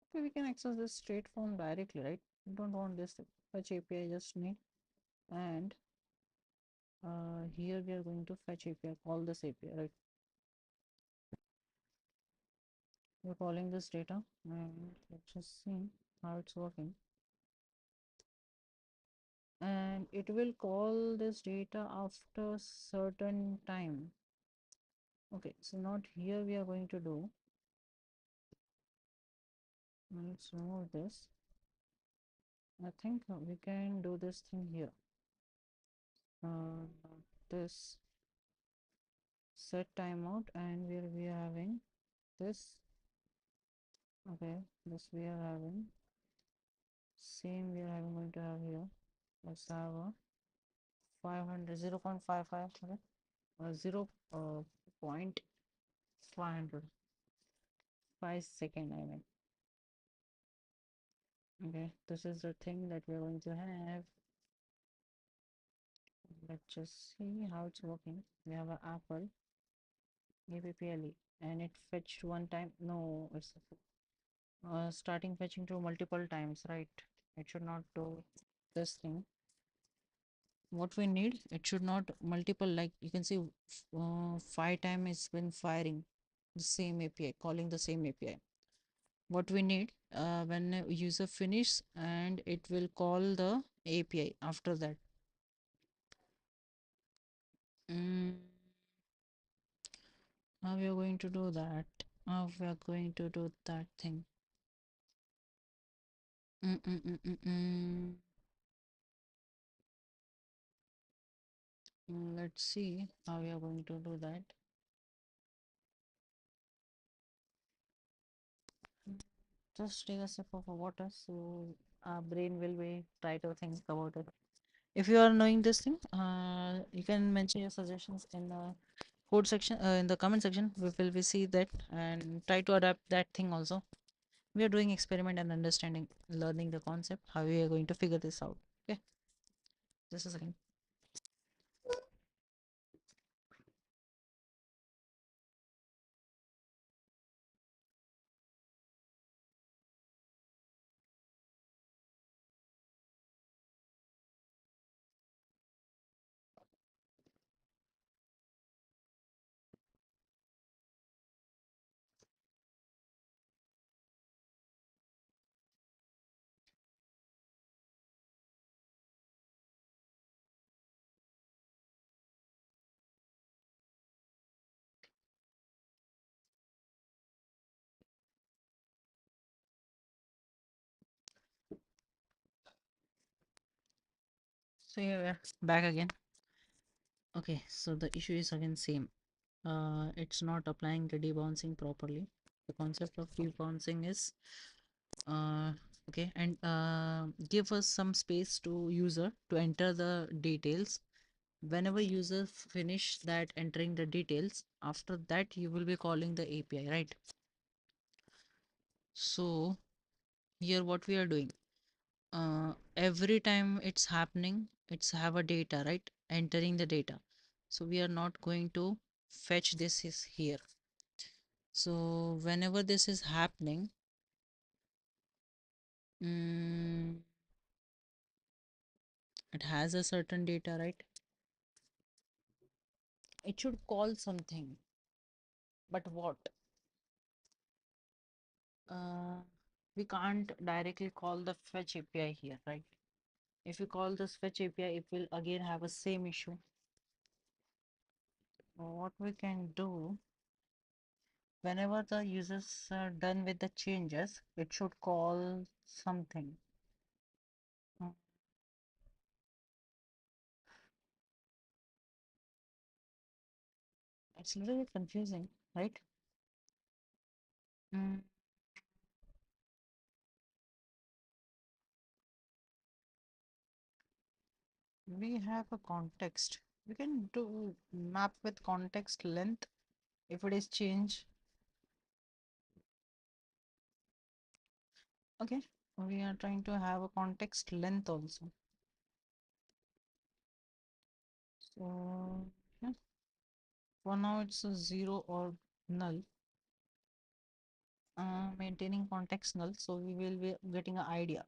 Okay, we can access this straight form directly, right? We don't want this fetch API, just need, and here we are going to fetch API, call this API, right? We're calling this data, and let's just see how it's working. And it will call this data after certain time. Okay, so not here we are going to do. Let's remove this. I think we can do this thing here. This set timeout, and where we are having this. Okay, this we are having same we are having going to have here. Let's have a 500 0.55. Okay, 0 point 500 5 second, I mean. Okay, this is the thing that we're going to have. Let's just see how it's working. We have an apple APPLE. and it fetched one time. No, it's starting fetching to multiple times, right? It should not do this thing. What we need, it should not multiple, like you can see, 5 times it's been firing the same API, calling the same API. What we need, when a user finish and it will call the API after that. Mm, how we are going to do that? How we are going to do that thing? Mm, mm, mm, mm, mm. Let's see how we are going to do that. Just take a sip of water so our brain will be try to think about it. If you are knowing this thing, you can mention your suggestions in the code section, in the comment section. We will we see that and try to adapt that thing also. We are doing experiment and understanding, learning the concept, how we are going to figure this out. Okay, just a second. So yeah, we're back again. Okay, so the issue is again same. It's not applying the debouncing properly. The concept of debouncing is uh, okay, and give us some space to user to enter the details. Whenever user finish that entering the details, after that you will be calling the API, right? So here what we are doing, every time it's happening, it's have a data, right? Entering the data. So we are not going to fetch this is here. So whenever this is happening, mm, it has a certain data, right? It should call something, but what? Uh, we can't directly call the fetch API here, right? If you call this fetch API, it will again have a same issue. What we can do, whenever the users are done with the changes, it should call something. Mm, it's a little bit confusing, right? Mm, we have a context. We can do map with context length if it is change. Okay, we are trying to have a context length also. So yeah, for now it's a zero or null. Maintaining context null, so we will be getting an idea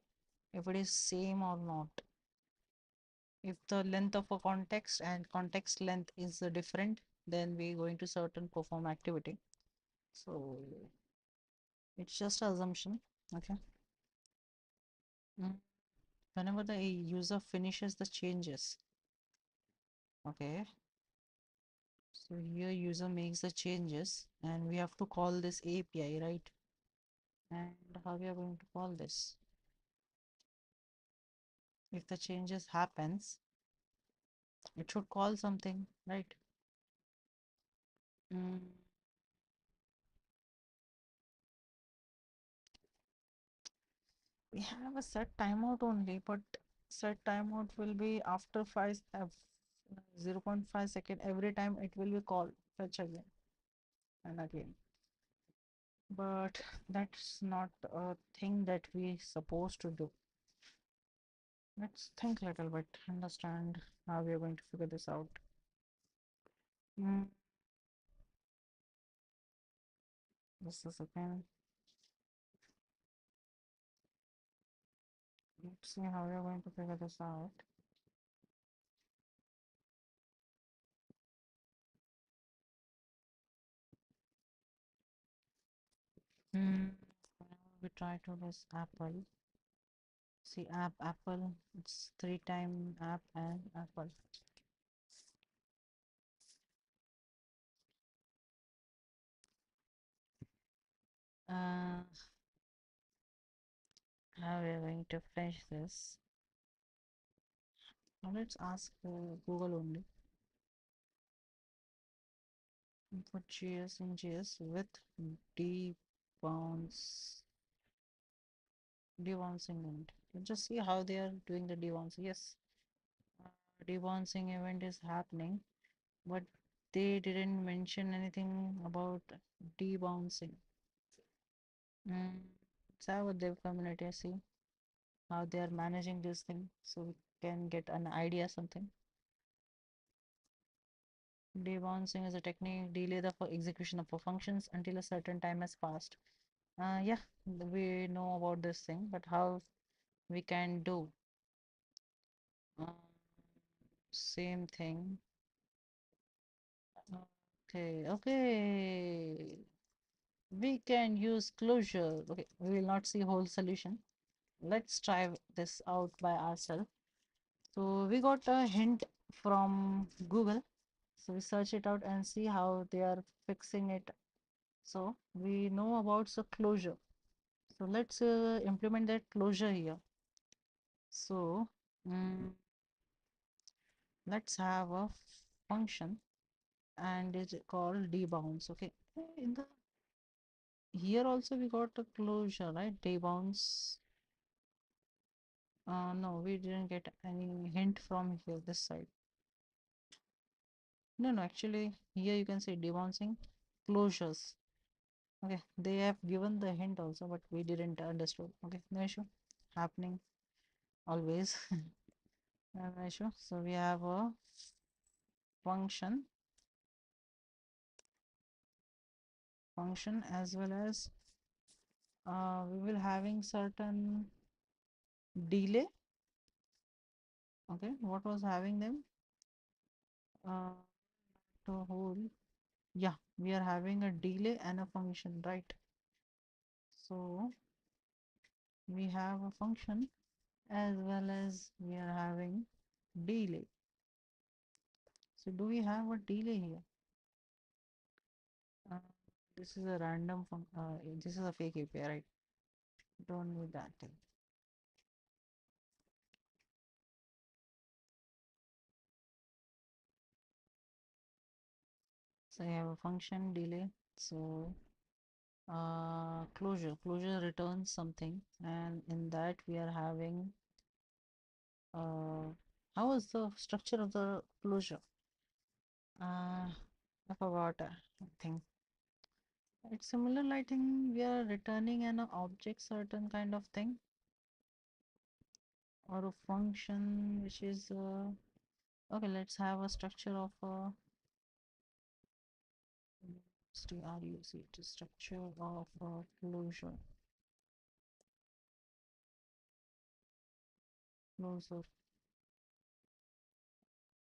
if it is same or not. If the length of a context and context length is different, then we're going to certain perform activity. So it's just an assumption. Okay. Mm. Whenever the user finishes the changes, okay, so here user makes the changes and we have to call this API, right? And how we are going to call this? If the changes happens, it should call something, right? Mm. We have a set timeout only, but set timeout will be after 0.5 second. Every time it will be called fetch again and again. But that's not a thing that we supposed to do. Let's think a little bit, understand how we are going to figure this out. Mm, Just a second. Let's see how you're going to figure this out. Hmm. We try to this Apple. See app Apple. It's three time app and Apple. Uh, how we're going to finish this? Now let's ask Google only. Input GS in GS with debounce debouncing event. Let's just see how they are doing the debounce. Yes, uh, debouncing event is happening, but they didn't mention anything about debouncing. Let's have a dev community see how they are managing this thing so we can get an idea something. Debouncing is a technique delay the execution of functions until a certain time has passed. Yeah, we know about this thing, but how we can do uh, same thing. Okay, okay. We can use closure. Okay, we will not see whole solution. Let's try this out by ourselves. So we got a hint from Google. So we search it out and see how they are fixing it. So we know about the closure. So let's implement that closure here. So mm, let's have a function and it's called debounce. Okay, in the here also we got a closure, right? Debounce. No, we didn't get any hint from here this side. No, actually here you can say debouncing closures. Okay, they have given the hint also, but we didn't understood. Okay, no issue. Happening always. No issue. So we have a function as well as we will having certain delay. Okay, what was having them? Uh, to hold. Yeah, we are having a delay and a function, right? So we have a function as well as we are having delay. So do we have a delay here? Uh, this is a random this is a fake API, right? Don't need that thing. So I have a function delay. So closure returns something, and in that we are having how is the structure of the closure? I forgot. I think it's similar. I think we are returning an object, certain kind of thing, or a function which is okay. Let's have a structure of a struct structure of a closure.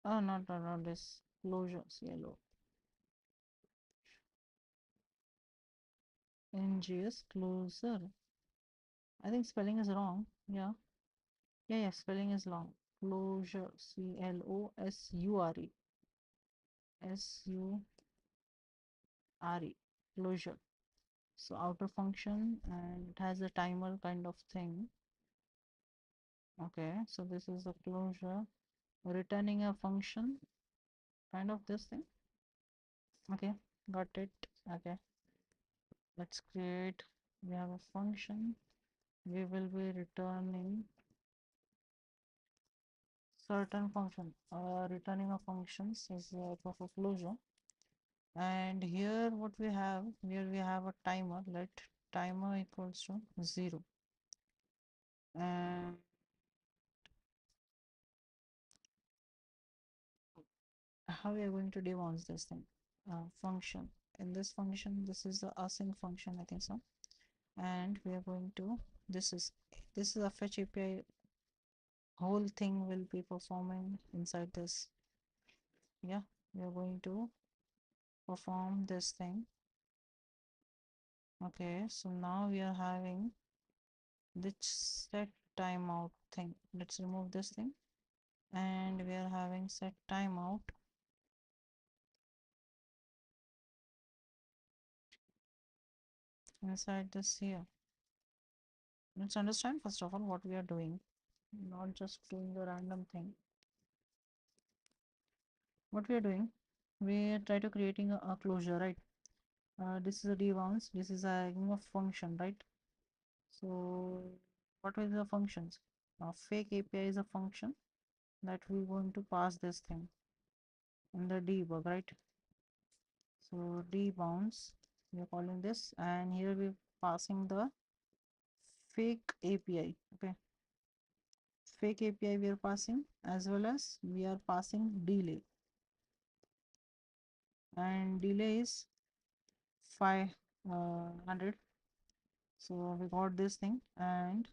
Oh, not this closure. CLO. NGS closer. I think spelling is wrong. Yeah. Yeah, spelling is wrong. Closure. CLOSURE. SURE. Closure. So outer function and it has a timer kind of thing. Okay, so this is the closure. Returning a function, kind of this thing. Okay, got it. Okay, let's create. We have a function. We will be returning certain function. Returning a functions is a type of closure. And here what we have, here we have a timer. Let timer equals to 0. And how we are going to debounce this thing? Function. in this function, this is the async function, I think so. And we are going to, this is a fetch API, whole thing will be performing inside this. Yeah, we are going to perform this thing. Okay, so now we are having this set timeout thing. Let's remove this thing, and we are having set timeout inside this here. Let's understand first of all what we are doing, not just doing the random thing. What we are doing, we try to creating a closure, right? This is a debounce, this is a function, right? So what is the functions? Fake API is a function that we're going to pass this thing in the debug, right? So debounce, we are calling this, and here we're passing the fake API. Okay, fake API we are passing, as well as we are passing delay, and delay is 500. So we got this thing. And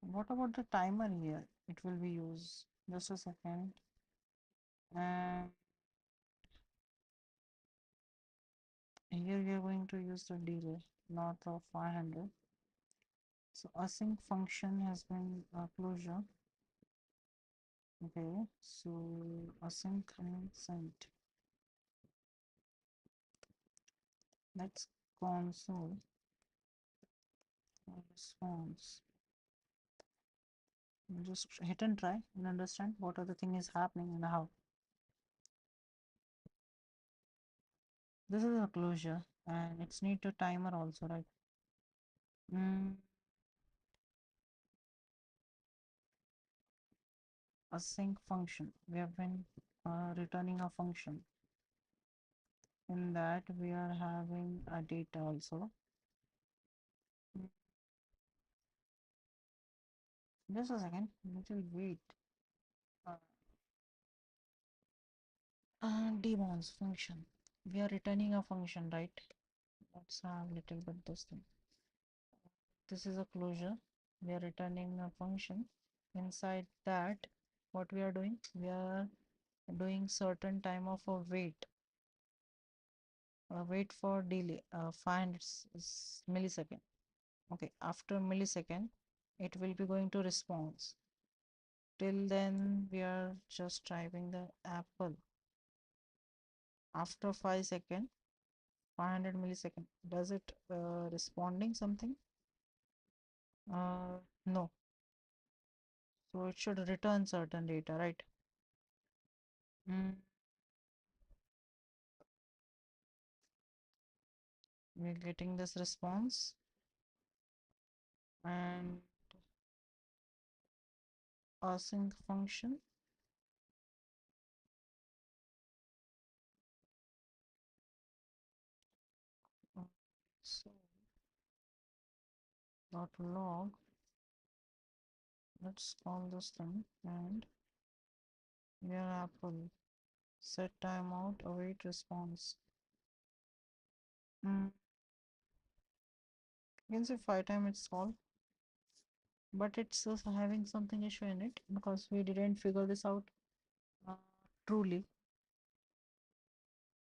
what about the timer here? It will be used, just a second. And here we are going to use the delay, not of 500. So async function has been closure. Okay, so async and sent. Let's console response. Just hit and try and understand what other thing is happening and how. This is a closure, and it's need a timer also, right? Mm, async function. We have been returning a function. In that we are having a data also. Just a second, little wait. Uh, Demons function. We are returning a function, right? Let's have little bit this thing. This is a closure. We are returning a function. Inside that, what we are doing? We are doing certain time of a wait. Wait for delay. 500 millisecond. Okay, after millisecond, it will be going to response. Till then, we are just typing the apple. After 5 seconds, 500 millisecond, does it responding something? No. So it should return certain data, right? Mm, we're getting this response, and async function. So dot log. Let's call this thing, and we are apple. Set timeout, await response. You can say 5 times it's solved, but it's also having something issue in it because we didn't figure this out uh, truly.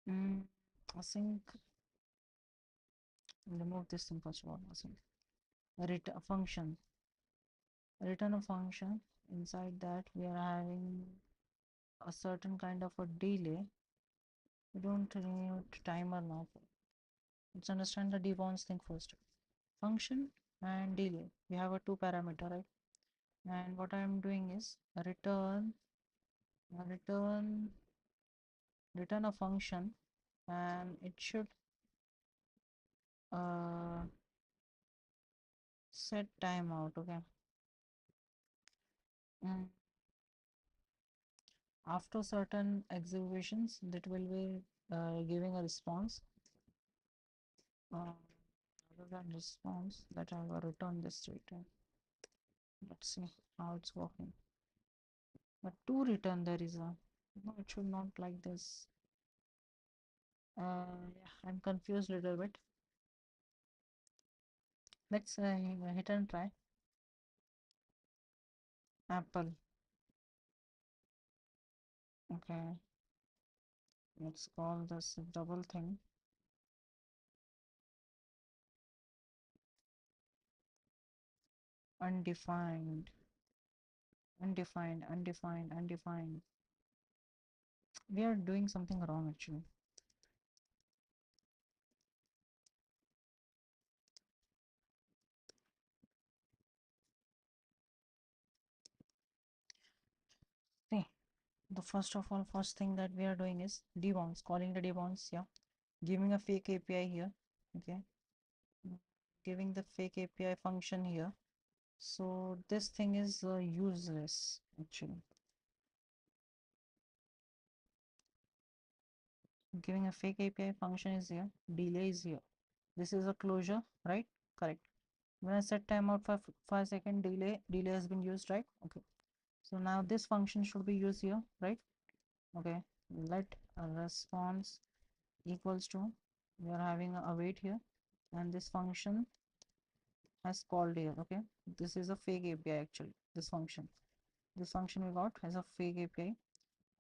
I think remove this thing first of all. I think return function, return a function. Inside that we are having a certain kind of a delay. We don't need timer now. Let's understand the debounce thing first. Function and delay. We have a two parameter, right? And what I am doing is return return a function, and it should uh, set timeout. Okay. Mm. After certain executions, that will be giving a response. Other than response, that I will return this return. Let's see how it's working. But to return there is a No, it should not like this. Yeah, I'm confused a little bit. Let's hit and try. Apple. Okay, let's call this a double thing. Undefined. Undefined, undefined, undefined. We are doing something wrong actually. See, the first thing that we are doing is debounce, calling the debounce, yeah. Giving a fake API here, okay. Giving the fake API function here. So this thing is useless actually. Giving a fake API function is here, delay is here. This is a closure, right? Correct. When I set timeout for 5 second delay has been used, right? Okay. So now this function should be used here, right? Okay. Let a response equals to, we are having a await here, and this function has called here. Okay. This is a fake API actually. This function we got has a fake API,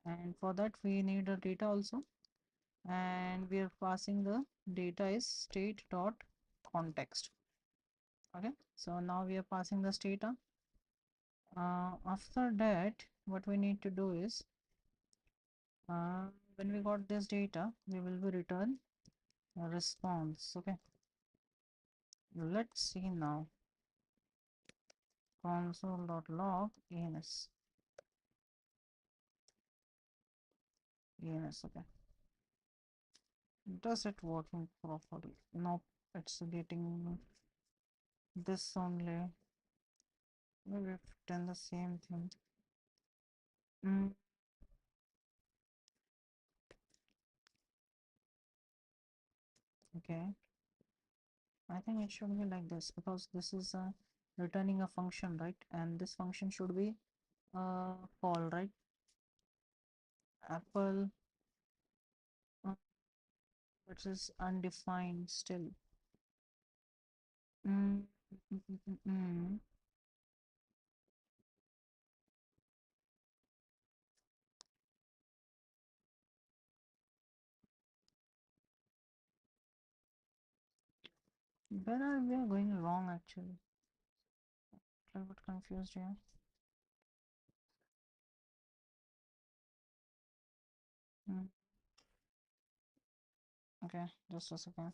and for that we need a data also, and we are passing the data is state dot context. Okay, so now we are passing this data. After that, what we need to do is, when we got this data, we will be return a response. Okay, let's see now. Console.log ens. Okay, does it working properly? Nope, it's getting this only. Maybe we've done the same thing. Mm, okay, I think it should be like this because this is returning a function, right? And this function should be call, right? Apple, uh, which is undefined still. Mm, mm, mm, mm, mm. Where are we are going wrong actually? A little bit confused here. Mm, okay, just a second.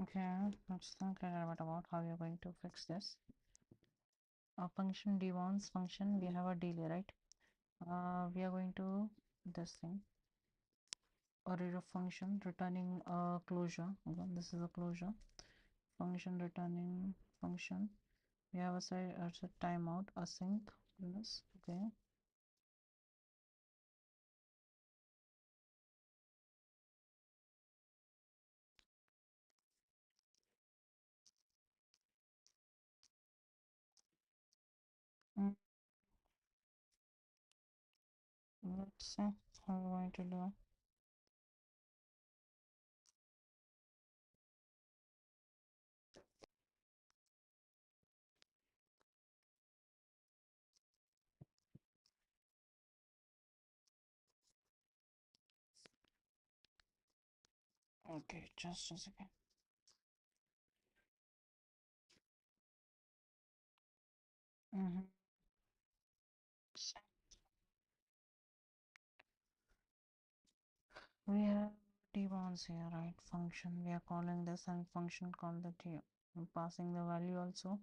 Okay, let's think a little bit about how we are going to fix this. A function debounce function, we have a delay, right? We are going to this thing, array of function returning a closure. Again, this is a closure function returning function. We have a set timeout async yes. Okay. Mm, let's see how we're going to do. Okay, just a second. Mm-hmm. We have debounce here, right? Function we are calling this, and function call that here. I'm passing the value also,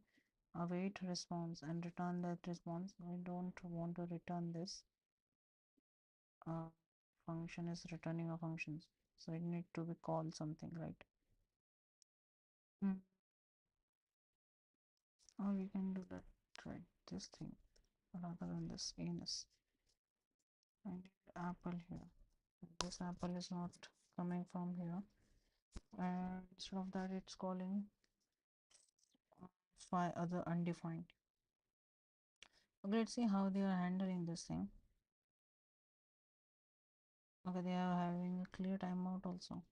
await response and return that response. I don't want to return this. uh, function is returning a function, so it need to be called something, right? Mm. Or we can do that, right? This thing rather than this anus. I need apple here. This apple is not coming from here, and instead of that, it's calling five other undefined. Okay, let's see how they are handling this thing. Okay, they are having a clear timeout also.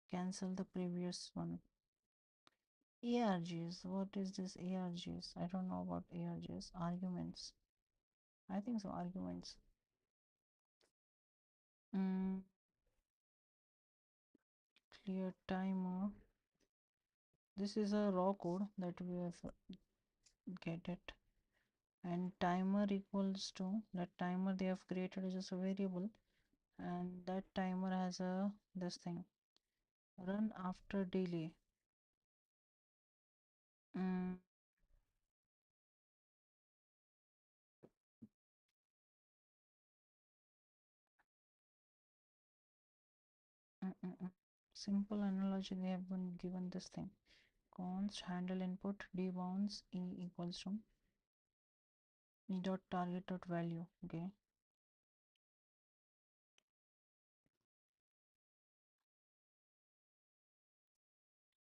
Cancel the previous one. ARGs. What is this ARGs? I don't know about ARGs. Arguments. I think so. Arguments. Mm, clear timer. This is a raw code that we have get it. And timer equals to that timer they have created is just a variable, and that timer has a this thing run after delay. Mm, Simple analogy they have been given this thing. Const handle input debounce e equals to e dot target dot value. Okay.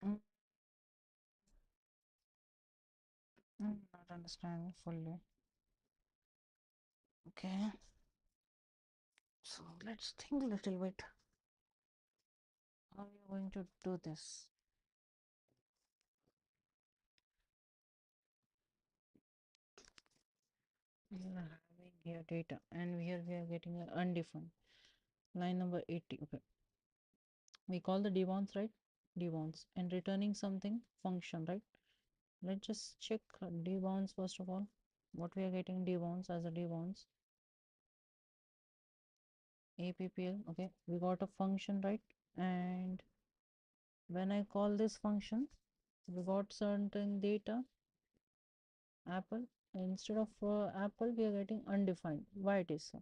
Mm, not understand fully. Okay. So let's think a little bit. How are you going to do this? We are having here data, and here we are getting an undefined. Line number 80. Okay. We call the debounce, right? Debounce and returning something function, right? Let's just check debounce first of all. What we are getting debounce as a debounce. APPL. Okay. We got a function, right? And when I call this function, we got certain data apple. Instead of apple, we are getting undefined. Why it is so?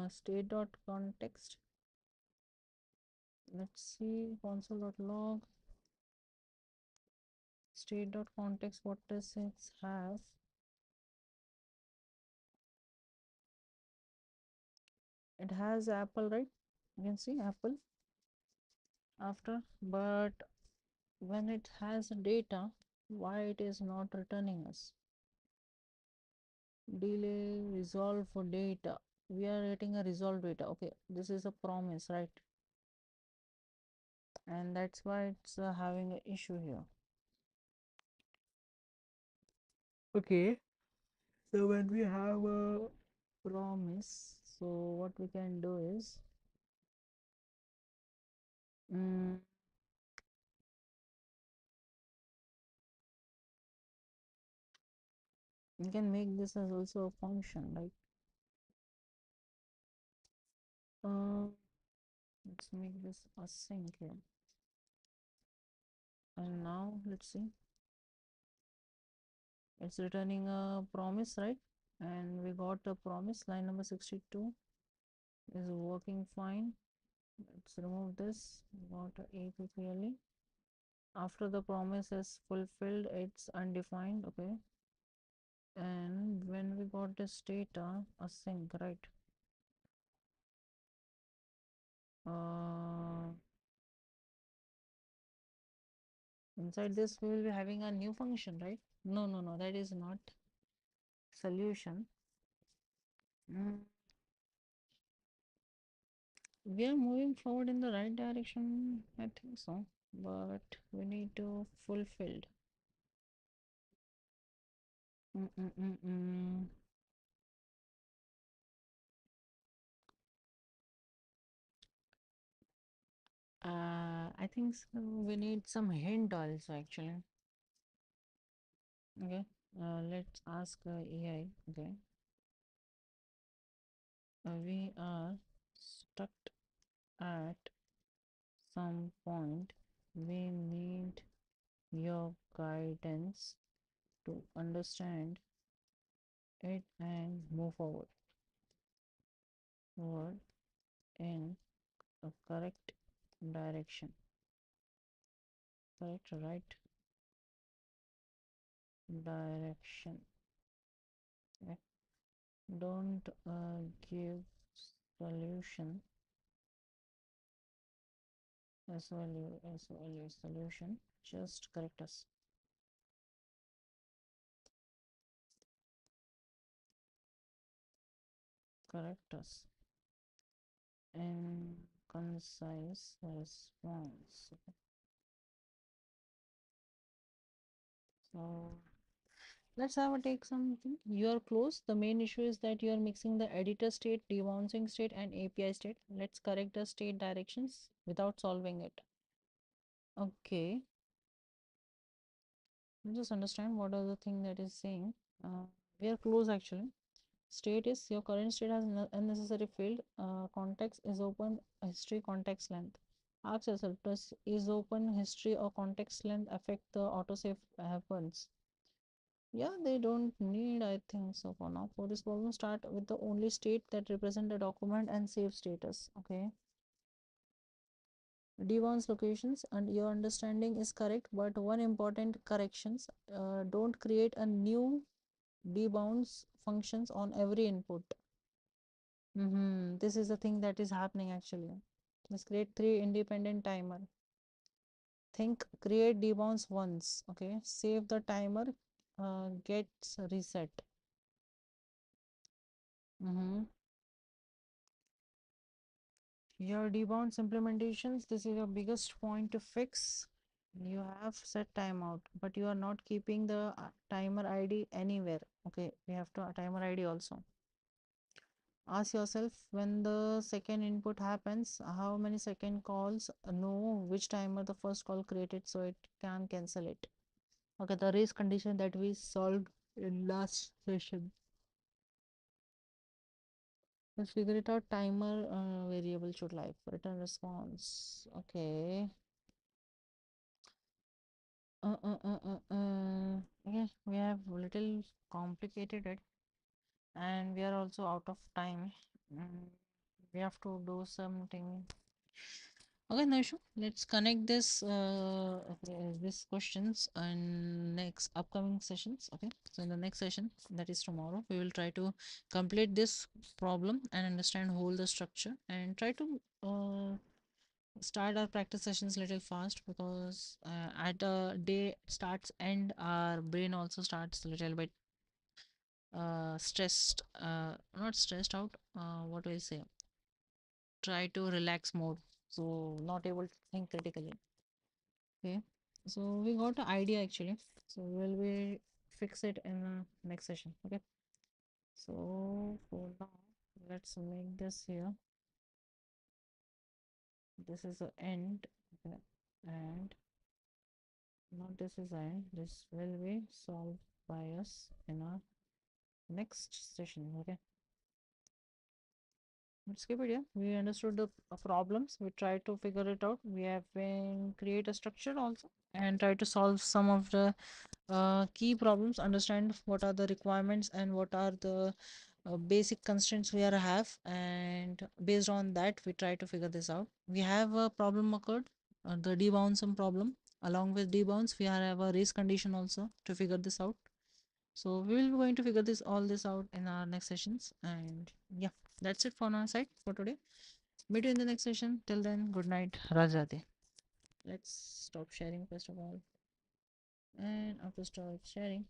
State dot context. Let's see console.log state dot context. What does it have? It has apple, right? You can see apple after, but when it has data, why it is not returning us? Delay resolve for data. We are getting a resolve data. Okay, this is a promise, right? And that's why it's having an issue here. Okay, so when we have a promise, so what we can do is mm, we can make this as also a function, right? Let's make this async here. And now let's see, it's returning a promise, right? And we got a promise. Line number 62 is working fine. Let's remove this. We got a AP clearly. After the promise is fulfilled, it's undefined. Okay. And when we got this data async, right? uh Inside this we will be having a new function, right? No, that is not solution. Mm, we are moving forward in the right direction, I think so, but we need to fulfilled. mm, mm, mm, mm. I think so. We need some hint also actually. Okay, let's ask AI. Okay, we are stuck at some point. We need your guidance to understand it and move forward in a correct direction. Correct, right direction. Okay. Don't give solution as well solution. Just correct us. Correct us. And concise response. Okay. So let's have a take something. You are close. The main issue is that you are mixing the editor state, debouncing state, and API state. Let's correct the state directions without solving it. Okay. Just understand what are the thing that is saying. We are close actually. State is your current state has unnecessary field. Context is open, history, context length. Ask yourself, does is open history or context length affect the autosave happens? Yeah, they don't need, I think so for now. For this problem, start with the only state that represent the document and save status. Okay. Debounce locations and your understanding is correct, but one important corrections, don't create a new debounce functions on every input. This is the thing that is happening actually. Let's create 3 independent timer. Think create debounce once. Okay, save the timer, gets reset. Your debounce implementations, this is your biggest point to fix. You have set timeout, but you are not keeping the timer ID anywhere. Okay, we have to timer ID also. Ask yourself when the second input happens, how many second calls know which timer the first call created so it can cancel it. Okay, the race condition that we solved in last session. Let's figure it out. Timer variable should live. Return response. Okay. Yeah, we have little complicated it, and we are also out of time. Mm, we have to do something. Okay, no issue. Let's connect this questions and next upcoming sessions. Okay, so in the next session, that is tomorrow, we will try to complete this problem and understand whole the structure and try to start our practice sessions little fast because at the day starts end our brain also starts a little bit stressed, not stressed out, what will I say, try to relax mode, so not able to think critically. Okay, so we got an idea actually, so will we fix it in the next session. Okay, so for now let's make this here, this is the end. Okay. And not this is end, this will be solved by us in our next session. Okay, let's keep it here. We understood the problems, we tried to figure it out, we have been create a structure also and try to solve some of the key problems, understand what are the requirements and what are the basic constraints we are have, and based on that we try to figure this out. We have a problem occurred, the debounce problem. Along with debounce we have a race condition also to figure this out. So we will be going to figure this out in our next sessions. And yeah, that's it for our side for today. Meet you in the next session. Till then, good night. Rajate. Let's stop sharing first of all. And after stop sharing,